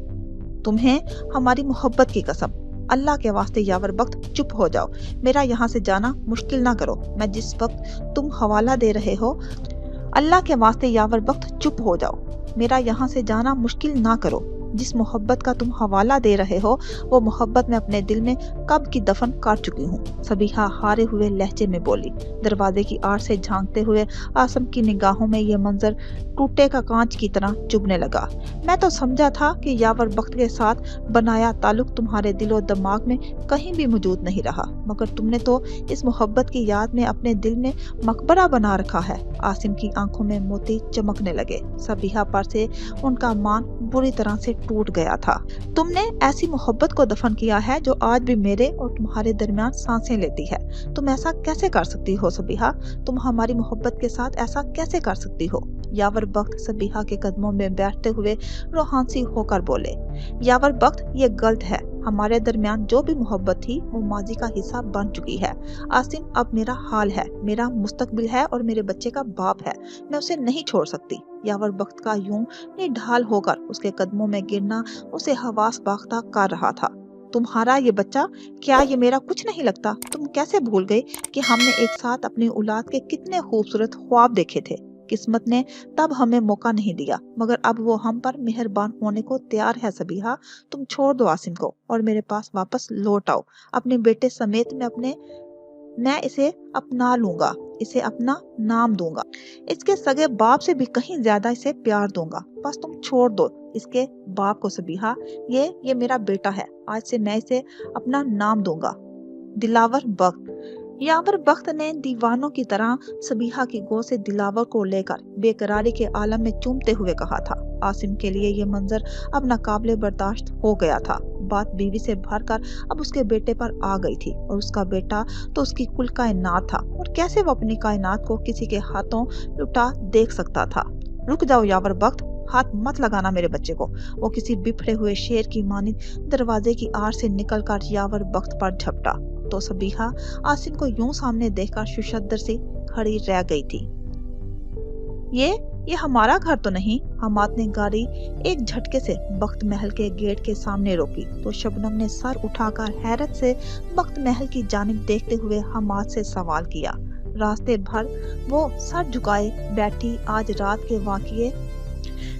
तुम्हें हमारी मोहब्बत की कसम, अल्लाह के वास्ते यावर बख्त चुप हो जाओ। मेरा यहाँ से जाना मुश्किल ना करो। मैं जिस वक्त तुम हवाला दे रहे हो, अल्लाह के वास्ते यावर बख्त चुप हो जाओ। मेरा यहाँ से जाना मुश्किल ना करो। जिस मोहब्बत का तुम हवाला दे रहे हो, वो मोहब्बत मैं अपने दिल में कब की दफन कर चुकी हूँ। सबीहा हारे हुए लहजे में बोली। दरवाजे की आड़ से झांकते हुए आसम की निगाहों में ये मंजर टूटे का कांच की तरह चुभने लगा। मैं तो समझा था कि यावर बख्त के साथ बनाया ताल्लुक तुम्हारे दिलो दिमाग में कहीं भी मौजूद नहीं रहा, मगर तुमने तो इस मोहब्बत की याद में अपने दिल में मकबरा बना रखा है। आसिम की आंखों में मोती चमकने लगे। सबीहा पर से उनका मान बुरी तरह से टूट गया था। तुमने ऐसी मोहब्बत को दफन किया है जो आज भी मेरे और तुम्हारे दरमियान सांसें लेती है। तुम ऐसा कैसे कर सकती हो सबीहा? तुम हमारी मोहब्बत के साथ ऐसा कैसे कर सकती हो? यावर बख्त सबीहा के कदमों में बैठते हुए रूहानी होकर बोले, यावर बख्त, ये गलत है। हमारे दरमियान जो भी मोहब्बत थी वो माजी का हिस्सा बन चुकी है। आसिम अब मेरा हाल है, मेरा मुस्तकबिल है और मेरे बच्चे का बाप है। मैं उसे नहीं छोड़ सकती। यावर बख्त का यूं निढाल होकर उसके कदमों में गिरना उसे हवास बाख्ता कर रहा था। तुम्हारा ये बच्चा, क्या ये मेरा कुछ नहीं लगता? तुम कैसे भूल गए कि हमने एक साथ अपनी औलाद के कितने खूबसूरत ख्वाब देखे थे? किस्मत ने तब हमें मौका नहीं दिया, मगर अब वो हम पर मेहरबान होने को तैयार है। सबीहा, तुम छोड़ दो आसिम को और मेरे पास वापस लौट आओ। अपने बेटे समेत मैं इसे अपना लूंगा, इसे अपना नाम दूंगा, इसके सगे बाप से भी कहीं ज्यादा इसे प्यार दूंगा। बस तुम छोड़ दो इसके बाप को सबीहा। ये मेरा बेटा है। आज से मैं इसे अपना नाम दूंगा, दिलावर बख्त। यावर बख्त ने दीवानों की तरह सबीहा की गोद से दिलावर को लेकर बेकरारी के आलम में चूमते हुए कहा था। आसिम के लिए ये मंजर अब नाकाबिले बर्दाश्त हो गया था। बात बीवी से भरकर अब उसके बेटे पर आ गई थी और उसका बेटा तो उसकी कुल कायनात था, और कैसे वो अपनी कायनात को किसी के हाथों लुटा देख सकता था। रुक जाओ यावर बख्त, हाथ मत लगाना मेरे बच्चे को। वो किसी बिफरे हुए शेर की मानिंद दरवाजे की आड़ से निकलकर यावर बख्त पर झपटा तो सबीहा आसिम को यूं सामने देखकर शुशद्दर सी खड़ी रह गई थी। ये हमारा घर तो नहीं। हमाद ने गाड़ी एक झटके से बख्त महल के गेट के सामने रोकी तो शबनम ने सर उठाकर हैरत से बख्त महल की जानिब देखते हुए हमाद से सवाल किया। रास्ते भर वो सर झुकाए बैठी आज रात के वाक़ये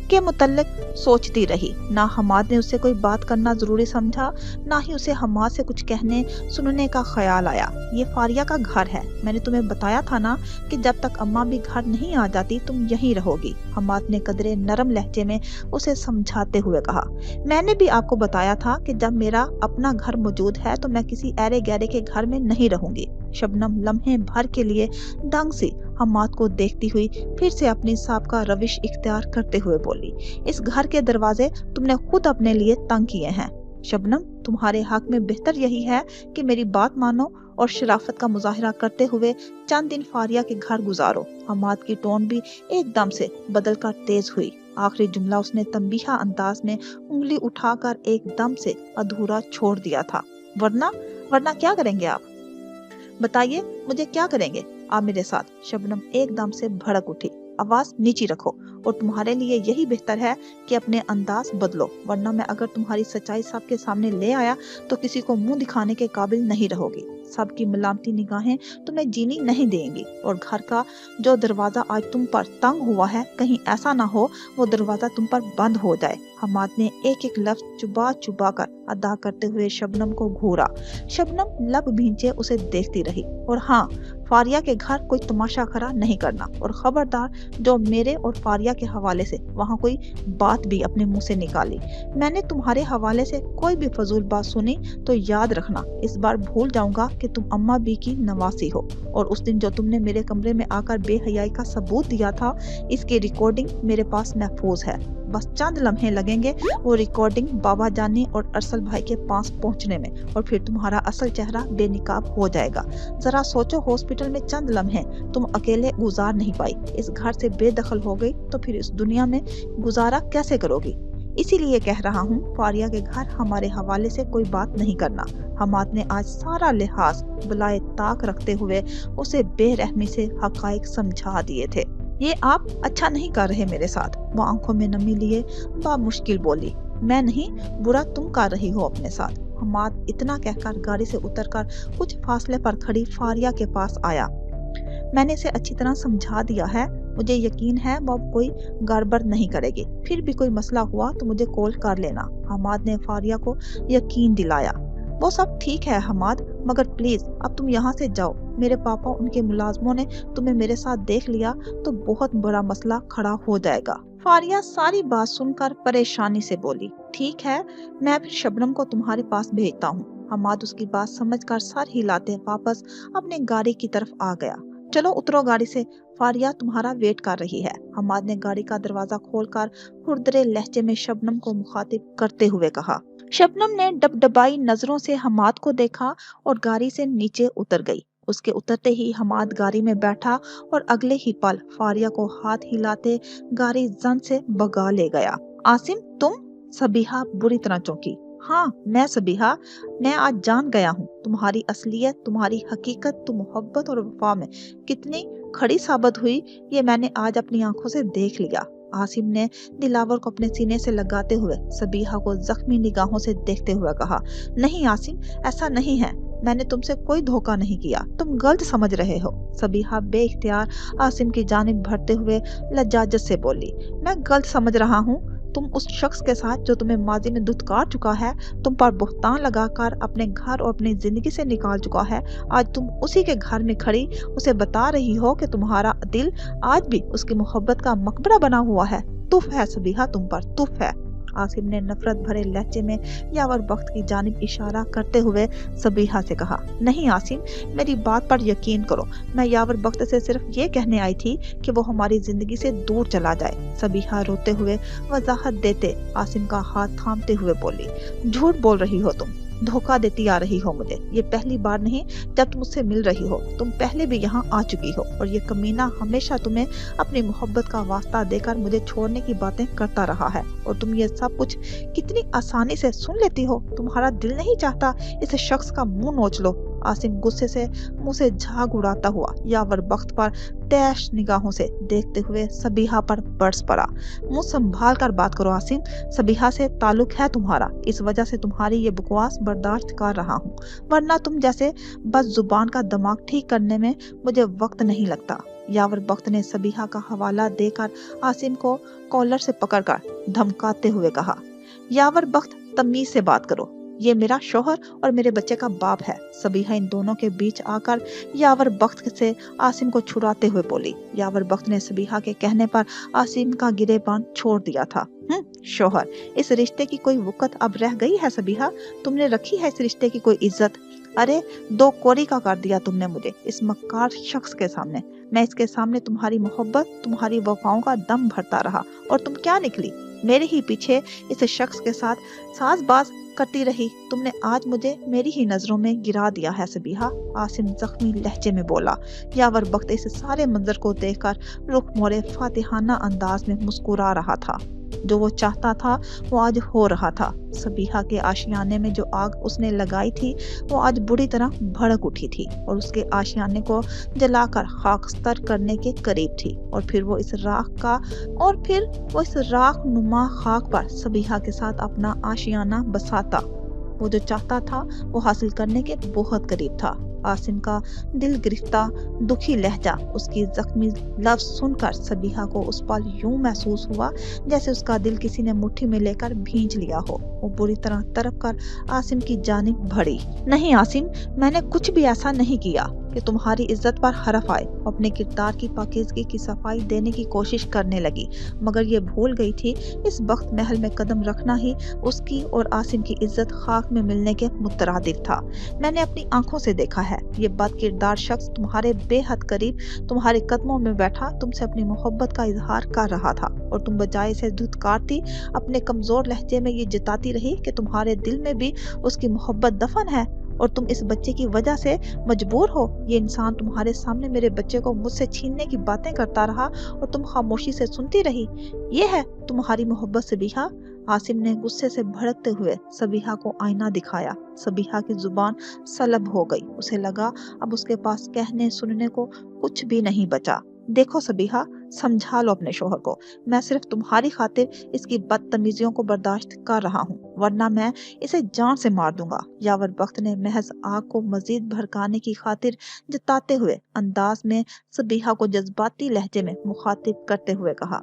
के मुतल्लिक सोचती रही। ना हमाद ने उससे कोई बात करना जरूरी समझा, ना ही उसे हमाद से कुछ कहने सुनने का ख्याल आया। ये फारिया का घर है, मैंने तुम्हें बताया था ना कि जब तक अम्मा भी घर नहीं आ जाती तुम यहीं रहोगी। हमाद ने कदरे नरम लहजे में उसे समझाते हुए कहा। मैंने भी आपको बताया था कि जब मेरा अपना घर मौजूद है तो मैं किसी ऐरे गहरे के घर में नहीं रहूंगी। शबनम लम्हे भर के लिए दंग सी हमाद को देखती हुई फिर से अपनी साबका रविश इख्तियार करते हुए बोली, इस घर के दरवाजे तुमने खुद अपने लिए तंग किए हैं। शबनम, तुम्हारे हक में बेहतर यही है कि मेरी बात मानो और शराफत का मुजाहिरा करते हुए चंद दिन फारिया के घर गुजारो। हमाद की टोन भी एकदम से बदलकर तेज हुई। आखिरी जुमला उसने तंबीहा अंदाज में उंगली उठाकर एकदम से अधूरा छोड़ दिया था। वरना क्या करेंगे आप? बताइए, मुझे क्या करेंगे आप मेरे साथ? शबनम एकदम से भड़क उठी। आवाज नीची रखो और तुम्हारे लिए यही बेहतर है कि अपने अंदाज बदलो, वरना मैं अगर तुम्हारी सच्चाई सबके सामने ले आया तो किसी को मुंह दिखाने के काबिल नहीं रहोगी। सबकी मलामती निगाहें तुम्हें जीनी नहीं देंगी और घर का जो दरवाजा आज तुम पर तंग हुआ है कहीं ऐसा ना हो वो दरवाजा तुम पर बंद हो जाए। हमाद ने एक एक लफ्ज चुबा चुबा कर अदा करते हुए शबनम को घूरा। शबनम लब भींचे उसे देखती रही। और हाँ, फारिया के घर कोई तमाशा खड़ा नहीं करना और खबरदार जो मेरे और फारिया के हवाले से वहाँ कोई बात भी अपने मुंह से निकाली। मैंने तुम्हारे हवाले से कोई भी फजूल बात सुनी तो याद रखना, इस बार भूल जाऊंगा कि तुम अम्मा बी की नवासी हो। और उस दिन जो तुमने मेरे कमरे में आकर बेहयाई का सबूत दिया था, इसकी रिकॉर्डिंग मेरे पास महफूज है। बस चंद लम्हे लगेंगे वो रिकॉर्डिंग बाबा जानी और अरसल भाई के पास पहुंचने में और फिर तुम्हारा असल चेहरा बेनिकाब हो जाएगा। जरा सोचो, हॉस्पिटल में चंद लम्हे तुम अकेले गुजार नहीं पाई, इस घर से बेदखल हो गई तो फिर इस दुनिया में गुजारा कैसे करोगी? इसीलिए कह रहा हूँ, फारिया के घर हमारे हवाले से कोई बात नहीं करना। हमाद ने आज सारा लिहाज बुलाए ताक रखते हुए उसे बेरहमी से हकाइक समझा दिए थे। ये आप अच्छा नहीं कर रहे मेरे साथ। वो आंखों में नमी लिए बामुश्किल बोली। मैं नहीं, बुरा तुम कर रही हो अपने साथ। हमाद इतना कहकर गाड़ी से उतरकर कुछ फासले पर खड़ी फारिया के पास आया। मैंने इसे अच्छी तरह समझा दिया है, मुझे यकीन है वो अब कोई गड़बड़ नहीं करेगी। फिर भी कोई मसला हुआ तो मुझे कॉल कर लेना। हमाद ने फारिया को यकीन दिलाया। वो सब ठीक है हमाद, मगर प्लीज अब तुम यहाँ से जाओ। मेरे पापा उनके मुलाजमों ने तुम्हें मेरे साथ देख लिया तो बहुत बड़ा मसला खड़ा हो जाएगा। फारिया सारी बात सुनकर परेशानी से बोली, ठीक है, मैं फिर शबनम को तुम्हारे पास भेजता हूँ। हमाद उसकी बात समझकर सर हिलाते वापस अपने गाड़ी की तरफ आ गया। चलो उतरो गाड़ी से, फारिया तुम्हारा वेट कर रही है। हमाद ने गाड़ी का दरवाजा खोलकर खुरदरे लहजे में शबनम को मुखातिब करते हुए कहा। शबनम ने डबडबाई नजरों से हमाद को देखा और गाड़ी से नीचे उतर गई। उसके उतरते ही हमाद गाड़ी में बैठा और अगले ही पल फारिया को हाथ हिलाते गाड़ी जन से भगा ले गया। आसिम, तुम? सबीहा बुरी तरह चौंकी। हाँ, मैं सबीहा, मैं आज जान गया हूँ तुम्हारी असलियत, तुम्हारी हकीकत, तुम मोहब्बत और वफा में कितनी खड़ी साबित हुई ये मैंने आज अपनी आंखों से देख लिया। आसिम ने दिलावर को अपने सीने से लगाते हुए सबीहा को जख्मी निगाहों से देखते हुए कहा, नहीं आसिम, ऐसा नहीं है, मैंने तुमसे कोई धोखा नहीं किया, तुम गलत समझ रहे हो। सबीहा बेइख्तियार आसिम की जानिब बढ़ते हुए लज्जाजत से बोली, मैं गलत समझ रहा हूँ? तुम उस शख्स के साथ जो तुम्हें माजी में धुतकार चुका है, तुम पर बुहतान लगाकर अपने घर और अपनी जिंदगी से निकाल चुका है, आज तुम उसी के घर में खड़ी उसे बता रही हो कि तुम्हारा दिल आज भी उसकी मोहब्बत का मकबरा बना हुआ है। तुफ है सबीहा, तुम पर तुफ है। आसिम ने नफरत भरे लहजे में यावर बख्त की जानिब इशारा करते हुए सबीहा से कहा, नहीं आसिम, मेरी बात पर यकीन करो, मैं यावर बख्त से सिर्फ ये कहने आई थी कि वो हमारी जिंदगी से दूर चला जाए। सबीहा रोते हुए वजाहत देते आसिम का हाथ थामते हुए बोली, झूठ बोल रही हो तुम, धोखा देती आ रही हो मुझे। ये पहली बार नहीं जब तुम मुझसे मिल रही हो, तुम पहले भी यहाँ आ चुकी हो और ये कमीना हमेशा तुम्हें अपनी मोहब्बत का वास्ता देकर मुझे छोड़ने की बातें करता रहा है और तुम ये सब कुछ कितनी आसानी से सुन लेती हो। तुम्हारा दिल नहीं चाहता इस शख्स का मुंह नोच लो। आसिम गुस्से से मुंह से झाग उड़ाता हुआ यावर बख्त पर तैश निगाहों से देखते हुए सबीहा पर बरस पड़ा। मुंह संभाल कर बात करो आसिम, सबीहा से ताल्लुक है तुम्हारा, इस वजह से तुम्हारी ये बकवास बर्दाश्त कर रहा हूँ, वरना तुम जैसे बस जुबान का दिमाग ठीक करने में मुझे वक्त नहीं लगता। यावर बख्त ने सबीहा का हवाला देकर आसिम को कॉलर से पकड़कर धमकाते हुए कहा, यावर बख्त तमीज से बात करो, ये मेरा शोहर और मेरे बच्चे का बाप है। सबीहा इन दोनों के बीच आकर यावर बख्त से आसिम को छुड़ाते हुए बोली। यावर बख्त ने सबीहा के कहने पर आसिम का गिरेबान छोड़ दिया था। शोहर, इस रिश्ते की कोई वक़्त अब रह गई है सबीहा? तुमने रखी है इस रिश्ते की कोई इज्जत? अरे दो कोरी का कर दिया तुमने मुझे इस मक्कार शख्स के सामने। मैं इसके सामने तुम्हारी मोहब्बत, तुम्हारी वफाओं का दम भरता रहा और तुम क्या निकली? मेरे ही पीछे इस शख्स के साथ साजबाज करती रही। तुमने आज मुझे मेरी ही नजरों में गिरा दिया है सबीहा, आसिम जख्मी लहजे में बोला। यावर बख्त इस सारे मंजर को देखकर रुख मोड़े फातिहाना अंदाज में मुस्कुरा रहा था। जो वो चाहता था वो आज हो रहा था। सबीहा के आशियाने में जो आग उसने लगाई थी वो आज बुरी तरह भड़क उठी थी और उसके आशियाने को जलाकर खाकस्तर करने के करीब थी। और फिर वो इस राख नुमा खाक पर सबीहा के साथ अपना आशियाना बसाता। वो जो चाहता था वो हासिल करने के बहुत करीब था। आसिम का दिल गिरफ्ता दुखी लहजा, उसकी जख्मी लफ्ज सुनकर सबीहा को उस पल यूं महसूस हुआ जैसे उसका दिल किसी ने मुट्ठी में लेकर भींच लिया हो। वो बुरी तरह तड़प कर आसिम की जानिब बढ़ी। नहीं आसिम, मैंने कुछ भी ऐसा नहीं किया कि तुम्हारी इज्जत पर हरफ आए। अपने किरदार की पाकीज़गी की सफाई देने की कोशिश करने लगी, मगर ये भूल गई थी इस वक्त महल में कदम रखना ही उसकी और आसिम की इज्जत खाक में मिलने के मुतरादिफ था। मैंने अपनी आंखों से देखा है, ये बद किरदार शख्स तुम्हारे बेहद करीब तुम्हारे कदमों में बैठा तुमसे अपनी मोहब्बत का इजहार कर रहा था और तुम बजाय से धुतकारती अपने कमजोर लहजे में ये जताती रही कि तुम्हारे दिल में भी उसकी मोहब्बत दफन है और तुम इस बच्चे की वजह से मजबूर हो। ये इंसान तुम्हारे सामने मेरे बच्चे को मुझसे छीनने की बातें करता रहा और तुम खामोशी से सुनती रही। ये है तुम्हारी मोहब्बत सबीहा? आसिम ने गुस्से से भड़कते हुए सबीहा को आईना दिखाया। सबीहा की जुबान सलब हो गई। उसे लगा अब उसके पास कहने सुनने को कुछ भी नहीं बचा। देखो सबीहा, समझा लो अपने शोहर को, मैं सिर्फ तुम्हारी खातिर इसकी बदतमीजियों को बर्दाश्त कर रहा हूँ, वरना मैं इसे जान से मार दूंगा। यावर बख्त ने महज आग को मजीद भड़काने की खातिर जताते हुए अंदाज में सबीहा को जज्बाती लहजे में मुखातिब करते हुए कहा,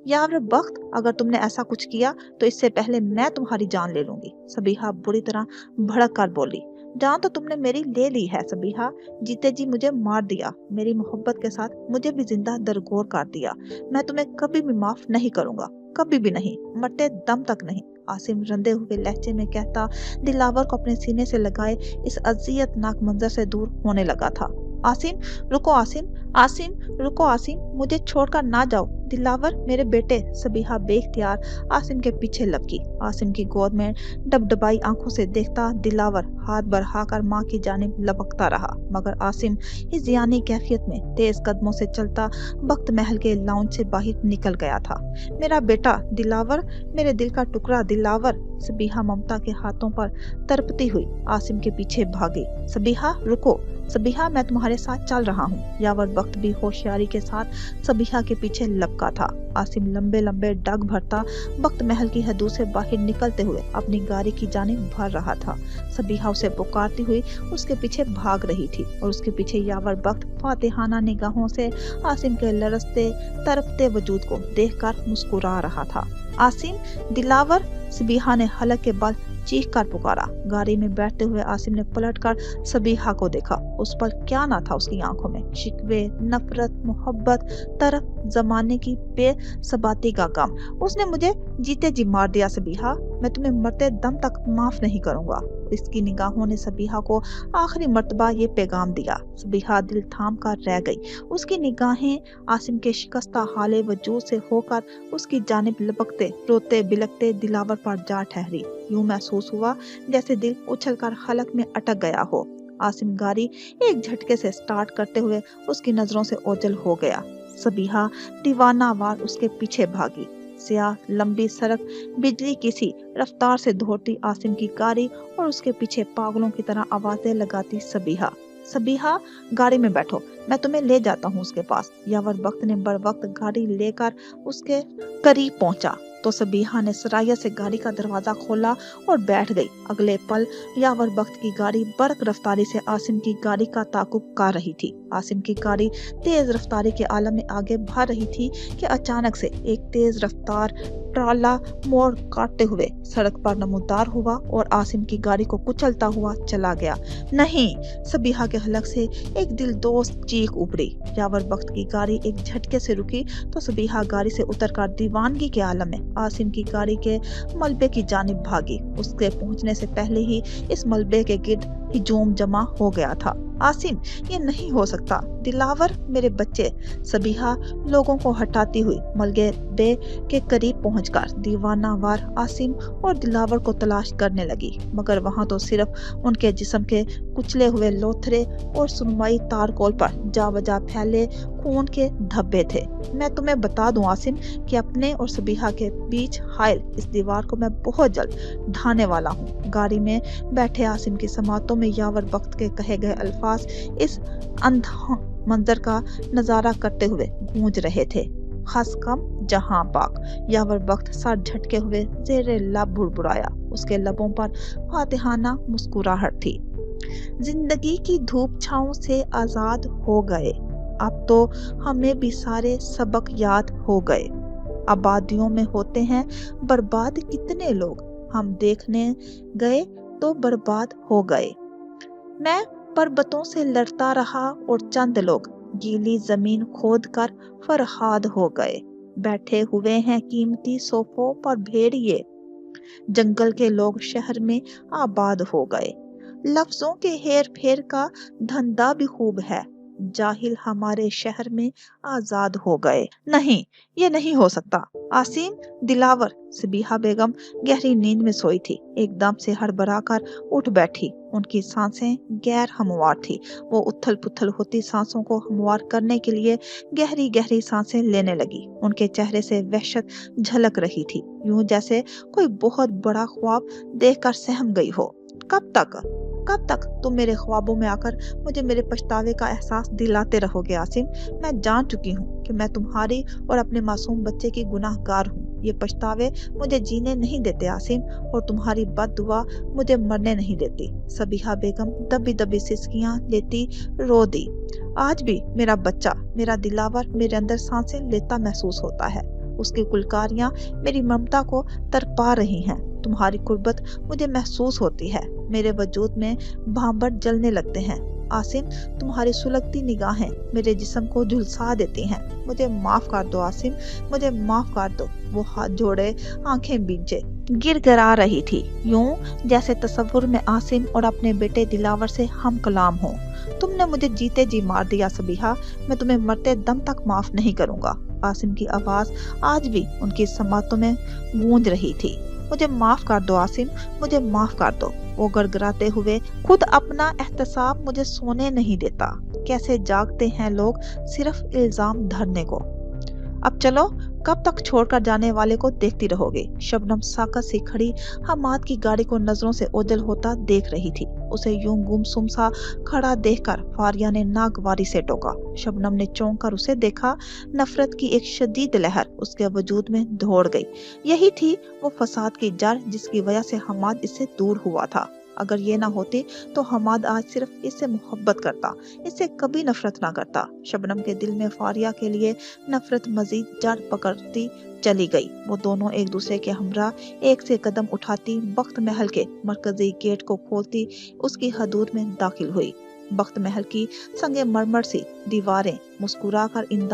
यावर बख्त, अगर तुमने ऐसा कुछ किया तो इससे पहले मैं तुम्हारी जान ले लूंगी। सबीहा बुरी तरह भड़क कर बोली, जान तो तुमने मेरी ले ली है सबीहा, जीते जी मुझे मार दिया, मेरी मोहब्बत के साथ मुझे भी जिंदा दरगोर कर दिया। मैं तुम्हें कभी भी माफ नहीं करूंगा, कभी भी नहीं, मरते दम तक नहीं। आसिम रंधे हुए लहजे में कहता दिलावर को अपने सीने से लगाए इस अजियतनाक मंजर से दूर होने लगा था। आसिम रुको, आसिम आसिम रुको, आसिम मुझे छोड़कर ना जाओ, दिलावर मेरे बेटे। सबीहा बेख्तियार आसिम के पीछे लपकी। आसिम की गोद में डबडबाई आंखों से देखता दिलावर हाथ बढ़ाकर मां की जानिब लपकता रहा, मगर आसिम इस जियानी कैफियत में तेज कदमों से चलता वक्त महल के लाउंज से बाहर निकल गया था। मेरा बेटा दिलावर, मेरे दिल का टुकड़ा दिलावर। सबीहा ममता के हाथों पर तड़पती हुई आसिम के पीछे भागी। सबीहा रुको, सबीहा मैं तुम्हारे साथ चल रहा हूँ। यावर वक्त भी होशियारी के साथ सबीहा के पीछे लपका था। आसिम लंबे लंबे डग भरता वक्त महल की हदूद से बाहर निकलते हुए अपनी गाड़ी की जानिब भर रहा था। सबीहा उसे पुकारती हुई उसके पीछे भाग रही थी और उसके पीछे यावर वक्त फातिहाना निगाहों से आसिम के लरसते तड़पते वजूद को देखकर मुस्कुरा रहा था। आसिम, दिलावर, सबीहा ने हलक के बल चीख कर पुकारा। गाड़ी में बैठते हुए आसिम ने पलटकर सबीहा को देखा। उस पल क्या ना था उसकी आंखों में, शिकवे, नफरत, मोहब्बत, तरफ, जमाने की बेसबाती का गम। उसने मुझे जीते जी मार दिया सबीहा, मैं तुम्हें मरते दम तक माफ नहीं करूंगा। इसकी निगाहों ने सबीहा को आखिरी मर्तबा ये पैगाम दिया। सबीहा दिल थाम कर रह गई। उसकी निगाहें आसिम के शिकस्ता हाले वजूद से होकर उसकी जानिब लपकते, रोते बिलकते दिलावर पर जा ठहरी। यूं महसूस हुआ जैसे दिल उछलकर हलक में अटक गया हो। आसिम गाड़ी एक झटके से स्टार्ट करते हुए उसकी नजरों से ओझल हो गया। सबीहा दीवानावार उसके पीछे भागी। स्याह लंबी सड़क बिजली किसी रफ्तार से दौड़ती आसिम की गाड़ी और उसके पीछे पागलों की तरह आवाजें लगाती सबीहा, सबीहा गाड़ी में बैठो, मैं तुम्हें ले जाता हूँ उसके पास। यावर बख्त ने बर वक्त गाड़ी लेकर उसके करीब पहुंचा तो सबीहा ने सरायत से गाड़ी का दरवाजा खोला और बैठ गई। अगले पल यावर बख्त की गाड़ी बरक रफ्तारी से आसिम की गाड़ी का ताकुब कर रही थी। आसिम की गाड़ी तेज रफ्तारी के आलम में आगे बढ़ रही थी कि अचानक से एक तेज रफ्तार ट्राला मोड़ काटते हुए सड़क पर नमूदार हुआ और आसिम की गाड़ी को कुचलता हुआ चला गया। नहीं, सबीहा के हलक से एक दिलदोज चीख उभरी। यावर बख्त की गाड़ी एक झटके से रुकी तो सबीहा गाड़ी से उतरकर दीवानगी के आलम में आसिम की गाड़ी के मलबे की जानिब भागी। उसके पहुंचने से पहले ही इस मलबे के गिर्द हिजूम जमा हो गया था। आसिम, ये नहीं हो सकता, दिलावर मेरे बच्चे। सबीहा लोगों को हटाती हुई मलबे के करीब पहुंचकर दीवानावार आसिम और दिलावर को तलाश करने लगी, मगर वहां तो सिर्फ उनके जिस्म के कुचले हुए लोथरे और सुनवाई तारकोल पर जा बजा फैले खून के धब्बे थे। मैं तुम्हें बता दूं आसिम कि अपने और सबीहा के बीच हायल इस दीवार को मैं बहुत जल्द ढाने वाला हूँ। गाड़ी में बैठे आसिम की समातों में यावर बख्त के कहे गए अल्फाज इस अंधा मंजर का नजारा करते हुए गूंज रहे थे। खास कम जहां पाक। यावर बख्त सर झटके हुए जेरे लब बुड़बुड़ाया। उसके लबों पर फातिहाना मुस्कुराहट थी। जिंदगी की धूप छांव से आजाद हो गए, अब तो हमें भी सारे सबक याद हो गए। आबादियों में होते हैं बर्बाद कितने लोग, हम देखने गए तो बर्बाद हो गए। मैं पर्वतों से लड़ता रहा और चंद लोग गीली जमीन खोद कर फरहाद हो गए। बैठे हुए हैं कीमती सोफों पर भेड़िए, जंगल के लोग शहर में आबाद हो गए। लफ्जों के हेर फेर का धंधा भी खूब है, जाहिल हमारे शहर में आजाद हो गए। नहीं, ये नहीं हो सकता। आसिम, दिलावर। सबीहा बेगम गहरी नींद में सोई थी। एकदम से हड़बड़ा कर उठ बैठी। उनकी सांसें गैर हमवार थी। वो उथल पुथल होती सांसों को हमवार करने के लिए गहरी गहरी सांसें लेने लगी। उनके चेहरे से वहशत झलक रही थी, यूं जैसे कोई बहुत बड़ा ख्वाब देखकर सहम गई हो। कब तक तुम मेरे ख्वाबों में आकर मुझे मेरे पछतावे का एहसास दिलाते रहोगे आसिम? मैं जान चुकी हूँ कि मैं तुम्हारी और अपने मासूम बच्चे की गुनाहगार हूँ। ये पछतावे मुझे जीने नहीं देते आसिम, और तुम्हारी बददुआ मुझे मरने नहीं देती। सबीहा बेगम दबी दबी सिसकियां लेती रो दी। आज भी मेरा बच्चा, मेरा दिलावर मेरे अंदर सांसें लेता महसूस होता है। उसकी कुलकारियां मेरी ममता को तरपा रही हैं। तुम्हारी कुर्बत मुझे महसूस होती है। मेरे वजूद में भांबर जलने लगते हैं। आसिम, तुम्हारी सुलगती निगाहें मेरे जिस्म को झुलसा देती हैं। मुझे माफ कर दो आसिम, मुझे माफ कर दो। वो हाथ जोड़े, आंखें बींचे, गिड़गिड़ा रही थी, यूं जैसे तसव्वुर में आसिम और अपने बेटे दिलावर से हम कलाम हो। तुमने मुझे जीते जी मार दिया सबीहा, मैं तुम्हें मरते दम तक माफ नहीं करूंगा। आसिम की आवाज आज भी उनकी समातों में गूंज रही थी। मुझे माफ कर दो आसिम, मुझे माफ कर दो। वो गड़गड़ाते हुए, खुद अपना एहतसाब मुझे सोने नहीं देता। कैसे जागते हैं लोग सिर्फ इल्जाम धरने को। अब चलो, कब तक छोड़कर जाने वाले को देखती रहोगे? शबनम साकत से खड़ी हमाद की गाड़ी को नजरों से ओझल होता देख रही थी। उसे यूं गुमसुम सा खड़ा देखकर फारिया ने नागवारी से टोका। शबनम ने चौंक कर उसे देखा। नफरत की एक शदीद लहर उसके वजूद में दौड़ गई। यही थी वो फसाद की जड़ जिसकी वजह से हमाद इससे दूर हुआ था। अगर ये ना होती तो हमाद आज सिर्फ इससे मोहब्बत करता, इससे कभी नफरत ना करता। शबनम के दिल में फारिया के लिए नफरत मजीद जड़ पकड़ती चली गई। वो दोनों एक दूसरे के हमरा एक से कदम उठाती बख्त महल के मरकजी गेट को खोलती उसकी हदूद में दाखिल हुई। बख्त महल की संगे मरमर सी दीवारें मुस्कुराकर इन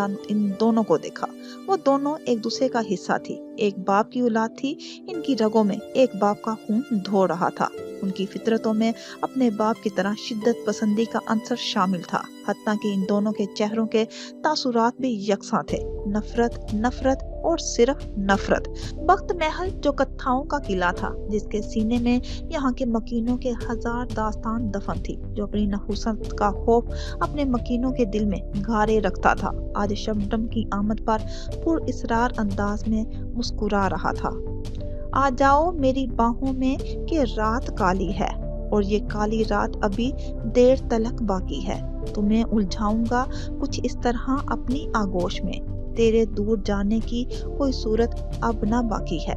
दोनों को देखा। वो दोनों एक दूसरे का हिस्सा थी, एक बाप की औलाद थी। इनकी रगों में एक बाप का खून धो रहा था। उनकी फितरतों में अपने बाप की तरह शिद्दत पसंदी का अंसर शामिल था। हत्ता कि इन दोनों के चेहरों के तासुरात भी यकसां थे, नफरत, नफरत और सिर्फ नफरत। बख्त महल जो कत्थाओं का किला था, जिसके सीने में यहाँ के मकीनों के हजार दास्तान दफन थी, जो अपनी नहुसत का खौफ अपने मकीनों के दिल में गारे रखता था, आज शबनम की आमद पर पुर इसरार अंदाज में मुस्कुरा रहा था। आ जाओ मेरी बाहों में कि रात काली है और ये काली रात अभी देर तलक बाकी है। तुम्हें उलझाऊंगा कुछ इस तरह अपनी आगोश में, तेरे दूर जाने की कोई सूरत अब ना बाकी है।